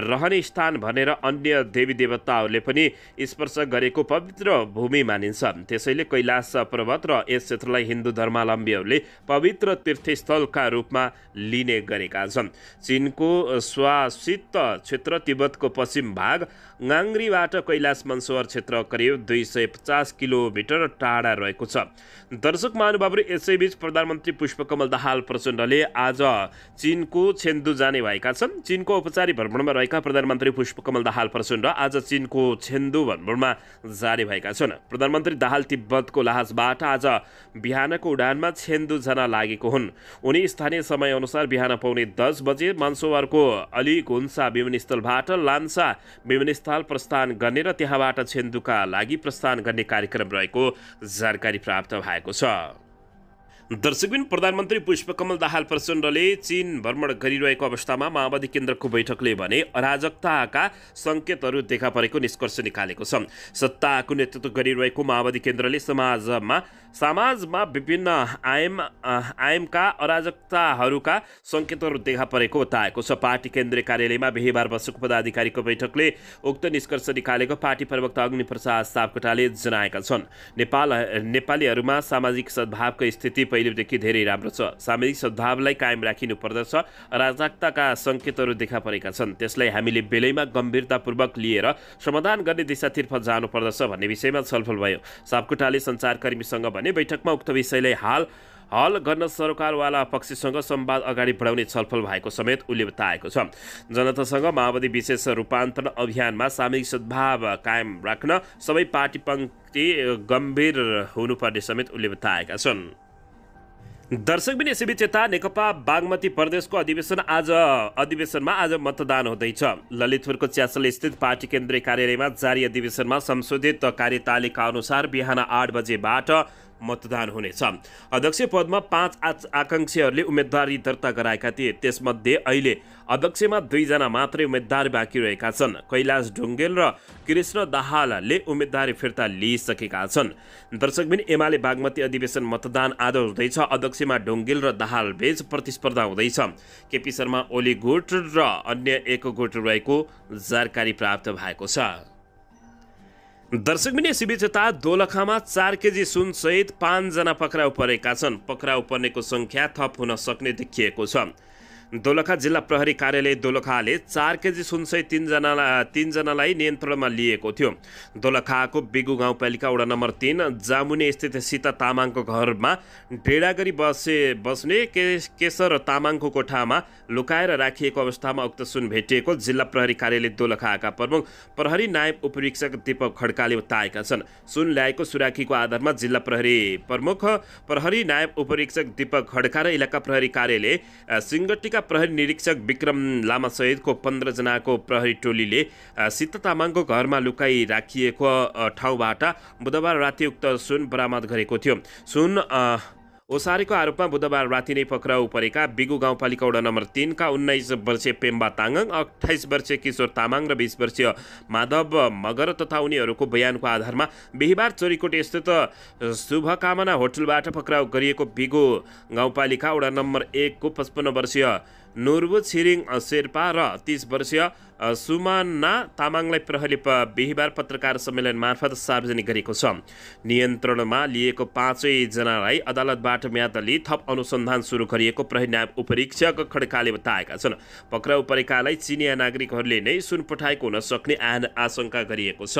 रहने स्थान भनेर अन्य देवी देवताहरूले पनि स्पर्श गरेको पवित्र भूमि मानिन्छ। त्यसैले कैलाश पर्वत मत र यस क्षेत्रलाई हिन्दू धर्मावलम्बीहरूले पवित्र तीर्थस्थलका रूपमा लिने गरेका छन्। चीनको स्वायत्त क्षेत्र तिब्बतको पश्चिम भाग गाङ्ग्रीबाट कैलाश मनसरोवर क्षेत्र करिब 250 किलोमिटर टाढा रहेको छ। दर्शक महानुभावहरू, यसैबीच प्रधानमन्त्री पुष्पकमल दाहाल प्रचण्डले आज चीनको छेन्दु जाने भएका छन्। चीनको औपचारिक भ्रमणमा रहेका प्रधानमन्त्री पुष्पकमल दाहाल प्रचण्ड आज चीनको छेन्दु भ्रमणमा जाने भएका छन्। प्रधानमन्त्री दाहाल तिब्बतको लाहासबाट आज बिहानको उडानमा छेन्दु जान लागेको हुन्। उनी स्थानीय समयअनुसार बिहान पौने 10 बजे मनसरोवरको अलीगुन्सा विमानस्थलबाट लान्सा विमानस्थल प्रस्थान गर्ने र त्यहाँबाट छेन्दुका लागि प्रस्थान गर्ने कार्यक्रम रहेको जानकारी प्राप्त भएको छ। दर्शकबिन, प्रधानमन्त्री पुष्पकमल दाहाल प्रचण्डले चीन भ्रमण गरिरहेको अवस्थामा माओवादी केन्द्रको बैठकले भने अराजकताका सङ्केतहरू देखा परेको निष्कर्ष निकालेको छ। सत्ताको नेतृत्व गरिरहेको माओवादी केन्द्रले समाजमा विभिन्न आयामका अराजकताहरूका सङ्केतहरू देखा परेको बताएको छ। पार्टी केन्द्रीय कार्यालयमा बिहिबार बसेको पदाधिकारीको बैठकले उक्त निष्कर्ष निकालेको पार्टी प्रवक्ता अग्निप्रसाद सापकोटाले जनाएका छन्। नेपालीहरूमा सामाजिक सद्भावको स्थिति पहिलेदेखि धेरै राम्रो छ। सामाजिक सद्भावलाई कायम राखिनु पर्दछ। अराजकताका सङ्केतहरू देखा परेका छन्, त्यसलाई हामीले बेलैमा गम्भीरतापूर्वक लिएर समाधान गर्ने दिशातर्फ जानुपर्दछ भन्ने विषयमा छलफल भयो। सापकोटाले सञ्चारकर्मीसँग भने बैठकमा उक्त विषयलाई हल गर्न सरकारवाला पक्षसँग संवाद अगाडि बढाउने छलफल भएको समेत उनले बताएको छ। जनतासँग माओवादी विशेष रूपान्तरण अभियानमा सामाजिक सद्भाव कायम राख्न सबै पार्टी पङ्क्ति गम्भीर हुनुपर्ने समेत उनले बताएका छन्। दर्शकबिन, यसैबीच यता नेकपा बागमती प्रदेशको अधिवेशनमा आज मतदान हुँदैछ। ललितपुरको च्यासल स्थित पार्टी केन्द्रीय कार्यालयमा जारी अधिवेशनमा संशोधित कार्यतालिका अनुसार बिहान 8 बजेबाट मतदान हुनेछ। अध्यक्ष पदमा 5 आकांक्षीहरूले उम्मेदवारी दर्ता गराएका थिए। त्यसमध्ये अहिले अध्यक्षमा 2 जना मात्रै उम्मेदवार बाँकी रहेका छन्। कैलाश ढुङ्गेल र कृष्ण दाहालले उम्मेदवारी फिर्ता लिइसकेका छन्। दर्शकबिन, एमाले बागमती अधिवेशन मतदान आज हुँदैछ। अध्यक्षमा ढुङ्गेल र दाहाल बीच प्रतिस्पर्धा हुँदैछ। केपी शर्मा ओली गुट र अन्य एक गुट रहेको जानकारी प्राप्त भएको छ। दर्शकबिन, यसैबीच यता दोलखामा 4 केजी सुनसहित 5 जना पक्राउ परेका छन्। पक्राउ पर्नेको सङ्ख्या थप हुन सक्ने देखिएको छ। दोलखा जिल्ला प्रहरी कार्यालय दोलखाले 4 केजी सुनसहित 3 जनालाई नियन्त्रणमा लिएको थियो। दोलखाको बिगु गाउँपालिका वडा नम्बर 3 जामुने स्थित सीता तामाङको घरमा डेढा गरी बस्ने केशर तामाङको कोठामा लुकाएर राखिएको अवस्थामा उक्त सुन भेटिएको जिल्ला प्रहरी कार्यालय दोलखाका प्रमुख प्रहरी नायब उपरीक्षक दीपक खड्काले बताएका छन्। सुन ल्याएको सुराकीको आधारमा जिल्ला प्रहरी प्रमुख प्रहरी नायब उपरीक्षक दीपक खड्का र इलाका प्रहरी कार्यालय सिंगटीका प्रहरी निरीक्षक विक्रम लामा सहितको 15 जनाको प्रहरी टोलीले सीता तामाङको घरमा लुकाई राखिएको ठाउँबाट बुधबार राति उक्त सुन बरामद गरेको थियो। सुन ओसारेको आरोपमा बुधबार राति नै पक्राउ परेका बिगु गाउँपालिका वडा नम्बर 3 का 19 वर्षीय पेम्बा तामाङ, 28 वर्षीय किशोर तामाङ र 20 वर्षीय माधव मगर तथा उनीहरूको बयानको आधारमा बिहिबार चोरीकोट स्थित शुभकामना होटलबाट पक्राउ गरिएको बिगु गाउँपालिका वडा नम्बर 1 को 55 वर्षीय नुरबु छिरिङ शेर्पा र 30 वर्षीय सुमाना तामाङलाई प्रहरीले बिहिबार पत्रकार सम्मेलन मार्फत सार्वजनिक गरेको छ। नियन्त्रणमा लिएको 5 जनालाई अदालतबाट म्याद लिई थप अनुसन्धान सुरु गरिएको प्रहरी नायब उपरीक्षक खड्काले बताएका छन्। पक्राउ परेकालाई चिनिया नागरिकहरूले नै सुन पठाएको हुन सक्ने आशंका गरिएको छ।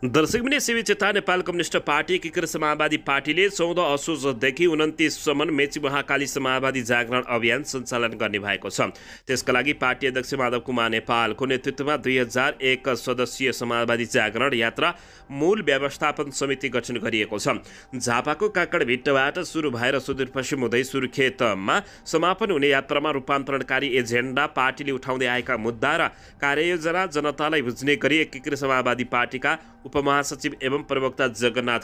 दर्शकबिन, यसैबीच यता नेपाल कम्युनिस्ट पार्टी एकीकृत समाजवादी पार्टीले 14 असोजदेखि 29 सम्म मेची महाकाली समाजवादी जागरण अभियान सञ्चालन गर्ने भएको छ। त्यसका लागि पार्टी अध्यक्ष माधव कुमार नेपालको नेतृत्वमा 2001 सदस्यीय समाजवादी जागरण यात्रा मूल व्यवस्थापन समिति गठन गरिएको छ। झापाको काकडभिट्टबाट सुरु भएर सुदूरपश्चिम हुँदै सुर्खेतमा समापन हुने यात्रामा रूपान्तरणकारी एजेन्डा, पार्टीले उठाउँदै आएका मुद्दा र कार्ययोजना जनतालाई बुझ्ने गरी एकीकृत समाजवादी पार्टीका उपमहासचिव एवं प्रवक्ता जगन्नाथ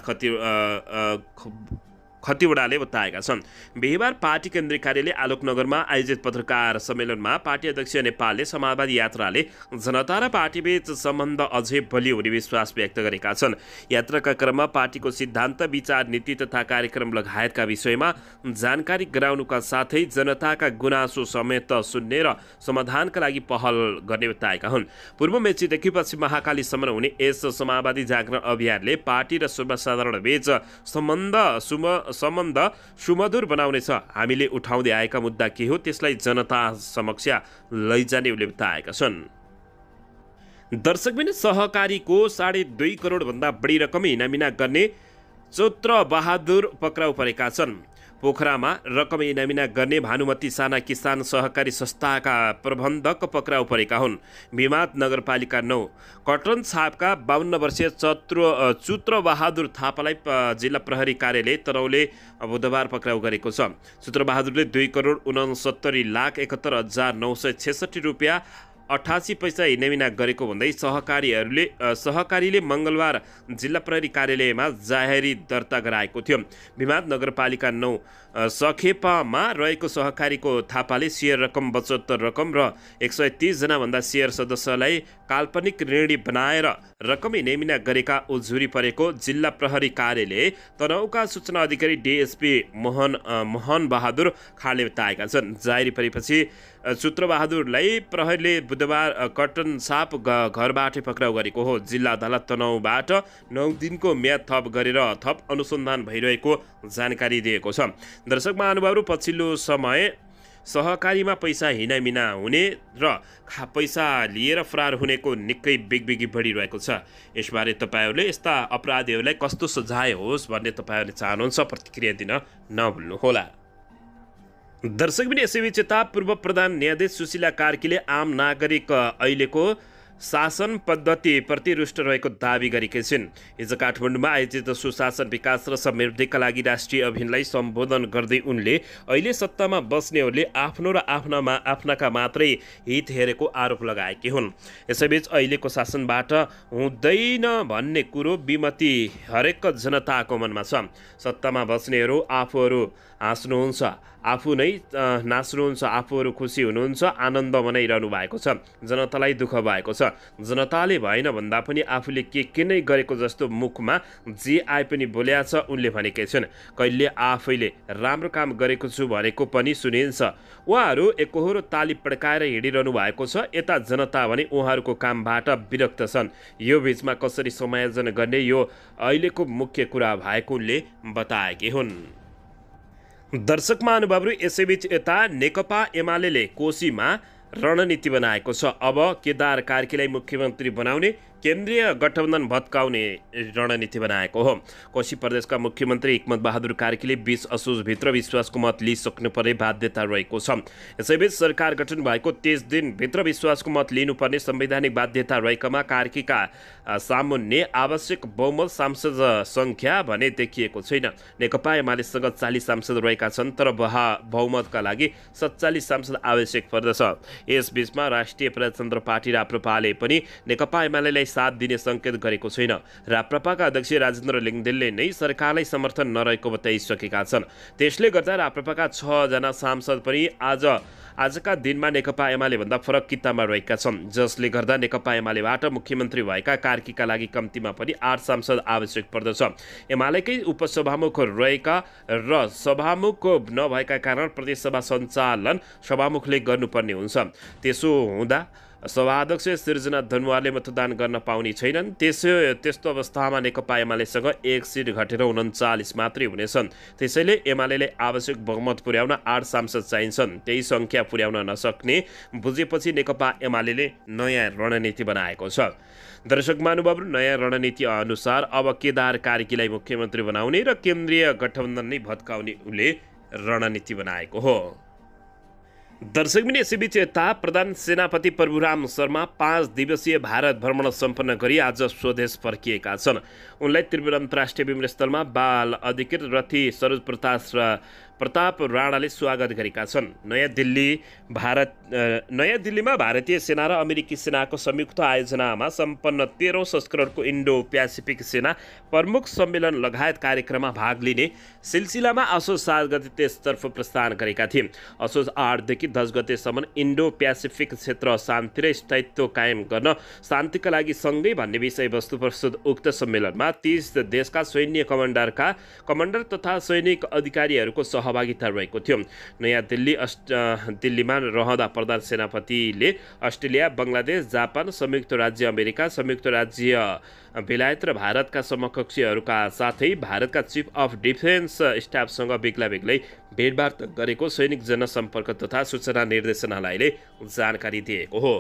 खतिवड़ाले बताएका छन्। बिहिबार पार्टी केन्द्रीय कार्यालय आलोकनगरमा आयोजित पत्रकार सम्मेलनमा पार्टी अध्यक्ष नेपालले समाजवादी यात्राले जनता र पार्टीबीच सम्बन्ध अझै बलियो हुने विश्वास व्यक्त गरेका छन्। यात्राका क्रममा पार्टीको सिद्धान्त, विचार, नीति तथा कार्यक्रम लगायतका विषयमा जानकारी गराउनुका साथै जनताका गुनासो समेत सुन्ने र समाधानका लागि पहल गर्ने बताएका हुन्। पूर्व मेचीदेखि पश्चिम महाकालीसम्म हुने यस समाजवादी जागरण अभियानले पार्टी र सर्वसाधारण बीच सम्बन्ध सुमधुर बनाउनेछ। हामीले उठाउँदै आएका मुद्दा के हो त्यसलाई जनता समक्ष लैजाने उनले बताएका छन्। दर्शकबिन सहकारीको 2.5 करोडभन्दा बढी रकम इनामिना गर्ने चोत्र बहादुर पक्राउ परेका छन्। पोखरामा रकम इनामिना गर्ने भानुमती साना किसान सहकारी संस्थाका प्रबन्धक पक्राउ परेका हुन्। भिमाद नगरपालिका 9 कटन छापका 52 वर्षीय चुत्र बहादुर थापालाई जिल्ला प्रहरी कार्यालय तनहुले बुधबार पक्राउ गरेको छ। चुत्र बहादुरले 2,69,71,966 रुपियाँ 88 पैसा इनामिना गरेको भन्दै सहकारीले मङ्गलबार जिल्ला प्रहरी कार्यालयमा जाहेरी दर्ता गराएको थियो। भिमाद नगरपालिका 9 सखेपामा रहेको सहकारीको थापाले सेयर रकम, बचत रकम र 130 जनाभन्दा सेयर सदस्यलाई काल्पनिक ऋणी बनाएर रकम इनामिना गरेका उजुरी परेको जिल्ला प्रहरी कार्यालय तनहुका सूचना अधिकारी डिएसपी मोहन बहादुर खाले बताएका छन्। जाहेरी परेपछि चुत्र बहादुरलाई प्रहरीले बुधबार कटन साप घरबाटै पक्राउ गरेको हो। जिल्ला अदालत तनहुबाट 9 दिनको म्याद थप गरेर थप अनुसन्धान भइरहेको जानकारी दिएको छ। दर्शक महानुभावहरू, पछिल्लो समय सहकारीमा पैसा हिनामिना हुने र पैसा लिएर फरार हुनेको निकै बिगबिगी बढिरहेको छ। यसबारे तपाईँहरूले यस्ता अपराधीहरूलाई कस्तो सजाय होस् भन्ने तपाईँहरूले चाहनुहुन्छ, प्रतिक्रिया दिन नभुल्नुहोला। दर्शकबिन यसैबीच यता पूर्व प्रधान न्यायाधीश सुशीला कार्कीले आम नागरिक अहिलेको शासन पद्धतिप्रति रुष्ट रहेको दावी गरेकी छिन्। हिजो काठमाडौँमा आयोजित सुशासन, विकास र समृद्धिका लागि राष्ट्रिय अभियानलाई सम्बोधन गर्दै उनले अहिले सत्तामा बस्नेहरूले आफ्नो र आफ्नाका मात्रै हित हेरेको आरोप लगाएकी हुन्। यसैबीच अहिलेको शासनबाट हुँदैन भन्ने कुरो विमति हरेक जनताको मनमा छ। सत्तामा बस्नेहरू आफूहरू हाँस्नुहुन्छ, आफू नै नाच्नुहुन्छ, आफूहरू खुसी हुनुहुन्छ, आनन्द मनाइरहनु भएको छ। जनतालाई दुःख भएको छ। जनताले भएन भन्दा पनि आफूले के नै गरेको जस्तो मुखमा जे आए पनि बोल्या छ उनले भनेकै छन्। कहिले आफैले राम्रो काम गरेको छु भनेको पनि सुनिन्छ। उहाँहरू एकहोरो ताली पड्काएर हिँडिरहनु भएको छ। यता जनता भने उहाँहरूको कामबाट विरक्त छन्। यो बीचमा कसरी समायोजन गर्ने यो अहिलेको मुख्य कुरा भएको उनले बताएकी हुन्। दर्शक महानुभावहरू, यसैबीच यता नेकपा एमाले कोशीमा रणनीति बनाएको छ। अब केदार कार्कीलाई मुख्यमन्त्री बनाउने, केन्द्रीय गठबन्धन भत्काउने रणनीति बनाएको हो। कोशी प्रदेशका मुख्यमन्त्री हिक्मत बहादुर कार्कीले 20 असोजभित्र विश्वासको मत लिइसक्नुपर्ने बाध्यता रहेको छ। यसैबीच सरकार गठन भएको 23 दिनभित्र विश्वासको मत लिनुपर्ने संवैधानिक बाध्यता रहेकामा कार्कीका सामुन्ने आवश्यक बहुमत सांसद सङ्ख्या भने देखिएको छैन। नेकपा एमालेसँग 40 सांसद रहेका छन्, तर बहुमतका लागि 47 सांसद आवश्यक पर्दछ। यसबीचमा राष्ट्रिय प्रजातन्त्र पार्टी राप्रपाले पनि नेकपा एमालेलाई साथ दिने सङ्केत गरेको छैन। राप्रपाका अध्यक्ष राजेन्द्र लिङ्गदेनले नै सरकारलाई समर्थन नरहेको बताइसकेका छन्। त्यसले गर्दा राप्रपाका 6 जना सांसद पनि आजका दिनमा नेकपा एमाले भन्दा फरक किताबमा रहेका छन्, जसले गर्दा नेकपा एमालेबाट मुख्यमन्त्री भएका कार्कीका लागि कम्तीमा पनि 8 सांसद आवश्यक पर्दछ। एमालेकै उपसभामुख रहेका र सभामुख नभएका कारण प्रदेशसभा सञ्चालन सभामुखले गर्नुपर्ने हुन्छ। त्यसो हुँदा सभाध्यक्ष सृजना धनुवारले मतदान गर्न पाउने छैनन्। त्यस्तो अवस्थामा नेकपा एमालेसँग 1 सिट घटेर 39 मात्रै हुनेछन्। त्यसैले एमालेले आवश्यक बहुमत पुर्याउन 8 सांसद चाहिन्छन्। त्यही सङ्ख्या पुर्याउन नसक्ने बुझेपछि नेकपा एमालेले नयाँ रणनीति बनाएको छ। दर्शक महानुभावहरू, नयाँ रणनीति अनुसार अब केदार कार्कीलाई मुख्यमन्त्री बनाउने र केन्द्रीय गठबन्धन नै भत्काउने उनले रणनीति बनाएको हो। दर्शकबिन यसैबीच यता प्रधान सेनापति प्रभुराम शर्मा 5 दिवसीय भारत भ्रमण सम्पन्न गरी आज स्वदेश फर्किएका छन्। उनलाई त्रिभुवन अन्तर्राष्ट्रिय विमानस्थलमा बाल अधिकृत रथी सरोज प्रकाश प्रताप राणाले स्वागत गरेका छन्। नयाँ दिल्लीमा भारतीय सेना र अमेरिकी सेनाको संयुक्त आयोजनामा सम्पन्न 13औं संस्करणको इन्डो प्यासिफिक सेना प्रमुख सम्मेलन लगायत कार्यक्रममा भाग लिने सिलसिलामा असोज 7 गते त्यसतर्फ प्रस्थान गरेका थिए। असोज 8 देखि 10 गतेसम्म इन्डो प्यासिफिक क्षेत्र शान्ति र स्थायित्व कायम गर्न शान्तिका लागि सँगै भन्ने विषयवस्तु प्रस्तुत उक्त सम्मेलनमा 30 देशका सैन्य कमान्डर तथा सैनिक अधिकारीहरूको सहभागिता रहेको थियो। नयाँ दिल्लीमा रहँदा प्रधान सेनापतिले अस्ट्रेलिया, बङ्गलादेश, जापान, संयुक्त राज्य अमेरिका, संयुक्त राज्य बेलायत र भारतका समकक्षीहरूका साथै भारतका चिफ अफ डिफेन्स स्टाफसँग बेग्लै भेटवार्ता गरेको सैनिक जनसम्पर्क तथा सूचना निर्देशनालयले जानकारी दिएको हो।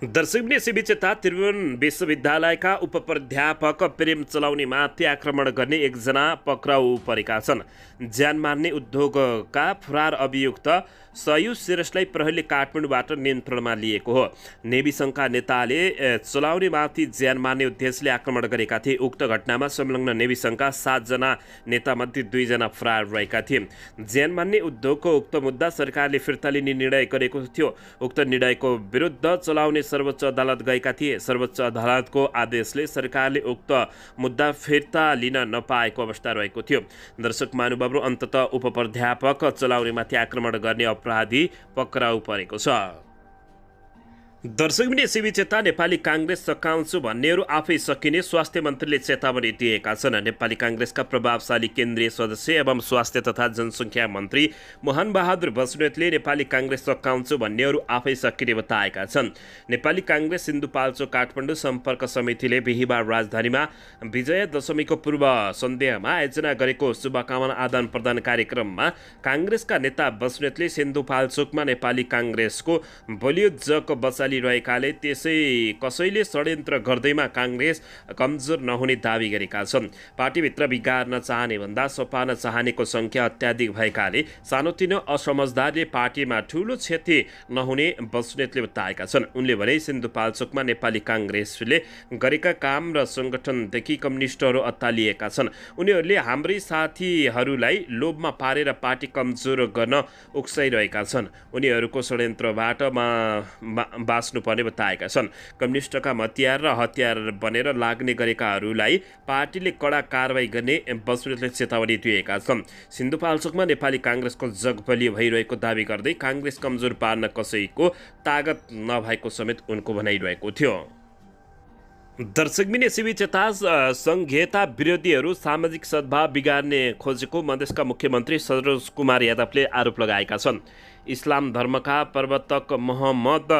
दर्शकबिन यसैबीच यता त्रिभुवन विश्वविद्यालयका उपप्राध्यापक प्रेम चलाउनेमाथि आक्रमण गर्ने एकजना पक्राउ परेका छन्। ज्यान मार्ने उद्योगका फरार अभियुक्त सयु श्रेष्ठलाई प्रहरीले काठमाडौँबाट नियन्त्रणमा लिएको हो। नेभी सङ्घका नेताले चलाउनेमाथि ज्यान मार्ने उद्देश्यले आक्रमण गरेका थिए। उक्त घटनामा संलग्न नेभी सङ्घका 7 जना नेतामध्ये 2 जना फरार रहेका थिए। ज्यान मार्ने उद्योगको उक्त मुद्दा सरकारले फिर्ता लिने निर्णय गरेको थियो। उक्त निर्णयको विरुद्ध चलाउने सर्वोच्च अदालत गएका थिए। सर्वोच्च अदालतको आदेशले सरकारले उक्त मुद्दा फिर्ता लिन नपाएको अवस्था रहेको थियो। दर्शक महानुभावहरू, अन्ततः उपप्राध्यापक चलाउनेमाथि आक्रमण गर्ने अपराधी पक्राउ परेको छ। दर्शकबिन यसैबीच यता नेपाली काङ्ग्रेस सकाउँछु भन्नेहरू आफै सकिने स्वास्थ्य मन्त्रीले चेतावनी दिएका छन्। नेपाली काङ्ग्रेसका प्रभावशाली केन्द्रीय सदस्य एवं स्वास्थ्य तथा जनसङ्ख्या मन्त्री मोहन बहादुर बस्नेतले नेपाली काङ्ग्रेस सकाउँछु भन्नेहरू आफै सकिने बताएका छन्। नेपाली काङ्ग्रेस सिन्धुपाल्चोक काठमाडौँ सम्पर्क समितिले बिहिबार राजधानीमा विजया दशमीको पूर्व सन्ध्यामा आयोजना गरेको शुभकामना आदान प्रदान कार्यक्रममा काङ्ग्रेसका नेता बस्नेतले सिन्धुपाल्चोकमा नेपाली काङ्ग्रेसको बलियो जग बचाली रहेकाले त्यसै कसैले षड्यन्त्र गर्दैमा काङ्ग्रेस कमजोर नहुने दावी गरेका छन्। पार्टीभित्र बिगार्न चाहने भन्दा सपान चाहनेको सङ्ख्या अत्याधिक भएकाले सानोतिनो असमझदारले पार्टीमा ठूलो क्षति नहुने बस्नेतले बताएका छन्। उनले भने सिन्धुपाल्चोकमा नेपाली काङ्ग्रेसले गरेका काम र सङ्गठनदेखि कम्युनिस्टहरू अत्तालिएका छन्। उनीहरूले हाम्रै साथीहरूलाई लोभमा पारेर पार्टी कमजोर गर्न उक्साइरहेका छन्। उनीहरूको षड्यन्त्रबाट बाँच्नुपर्ने बताएका छन्। कम्युनिस्टका हतियार र हतियार बनेर लाग्ने गरेकाहरूलाई पार्टीले कडा कारवाही गर्ने बस्नेतले चेतावनी दिएका छन्। सिन्धुपाल्चोकमा नेपाली काङ्ग्रेसको जग बलियो भइरहेको दावी गर्दै काङ्ग्रेस कमजोर पार्न कसैको तागत नभएको समेत उनको भनाइरहेको थियो। दर्शकबिन यसैबीच यता सङ्घीयता विरोधीहरू सामाजिक सद्भाव बिगार्ने खोजेको मधेसका मुख्यमन्त्री सरोज कुमार यादवले आरोप लगाएका छन्। इस्लाम धर्मका प्रवर्तक मोहम्मद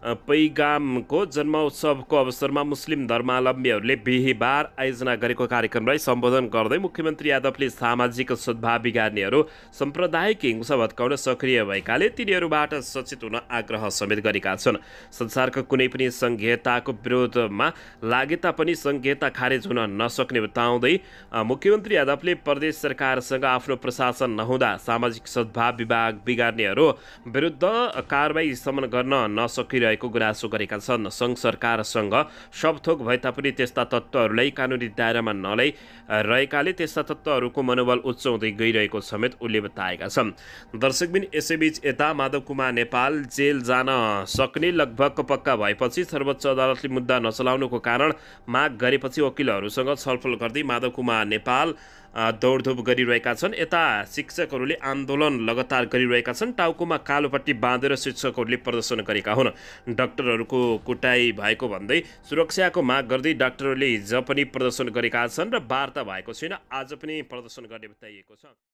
पैगामको जन्मोत्सवको अवसरमा मुस्लिम धर्मावलम्बीहरूले बिहिबार आयोजना गरेको कार्यक्रमलाई सम्बोधन गर्दै मुख्यमन्त्री यादवले सामाजिक सद्भाव बिगार्नेहरू साम्प्रदायिक हिंसा भत्काउन सक्रिय भएकाले तिनीहरूबाट सचेत हुन आग्रह समेत गरेका छन्। संसारको कुनै पनि सङ्घीयताको विरोधमा लागे तापनि सङ्घीयता खारेज हुन नसक्ने बताउँदै मुख्यमन्त्री यादवले प्रदेश सरकारसँग आफ्नो प्रशासन नहुँदा सामाजिक सद्भाव बिगार्नेहरू विरुद्ध कारबाही सम्म गर्न नसकिरहेको गुनासो गरेका छन्। सङ्घ सरकारसँग सबथोक भए तापनि त्यस्ता तत्त्वहरूलाई कानुनी दायरामा नल्याइ रहेकाले त्यस्ता तत्त्वहरूको मनोबल उच्चाउँदै गइरहेको समेत उनले बताएका छन्। दर्शकबिन यसैबीच यता माधव कुमार नेपाल जेल जान सक्ने लगभग पक्का भएपछि सर्वोच्च अदालतले मुद्दा नचलाउनुको कारण माग गरेपछि वकिलहरूसँग छलफल गर्दै माधव कुमार नेपाल दौडधुप गरिरहेका छन्। यता शिक्षकहरूले आन्दोलन लगातार गरिरहेका छन्। टाउकोमा कालोपट्टी बाँधेर शिक्षकहरूले प्रदर्शन गरेका हुन्। डाक्टरहरूको कुटाइ भएको भन्दै सुरक्षाको माग गर्दै डाक्टरहरूले हिजो पनि प्रदर्शन गरेका छन् र वार्ता भएको छैन। आज पनि प्रदर्शन गर्ने बताइएको छ।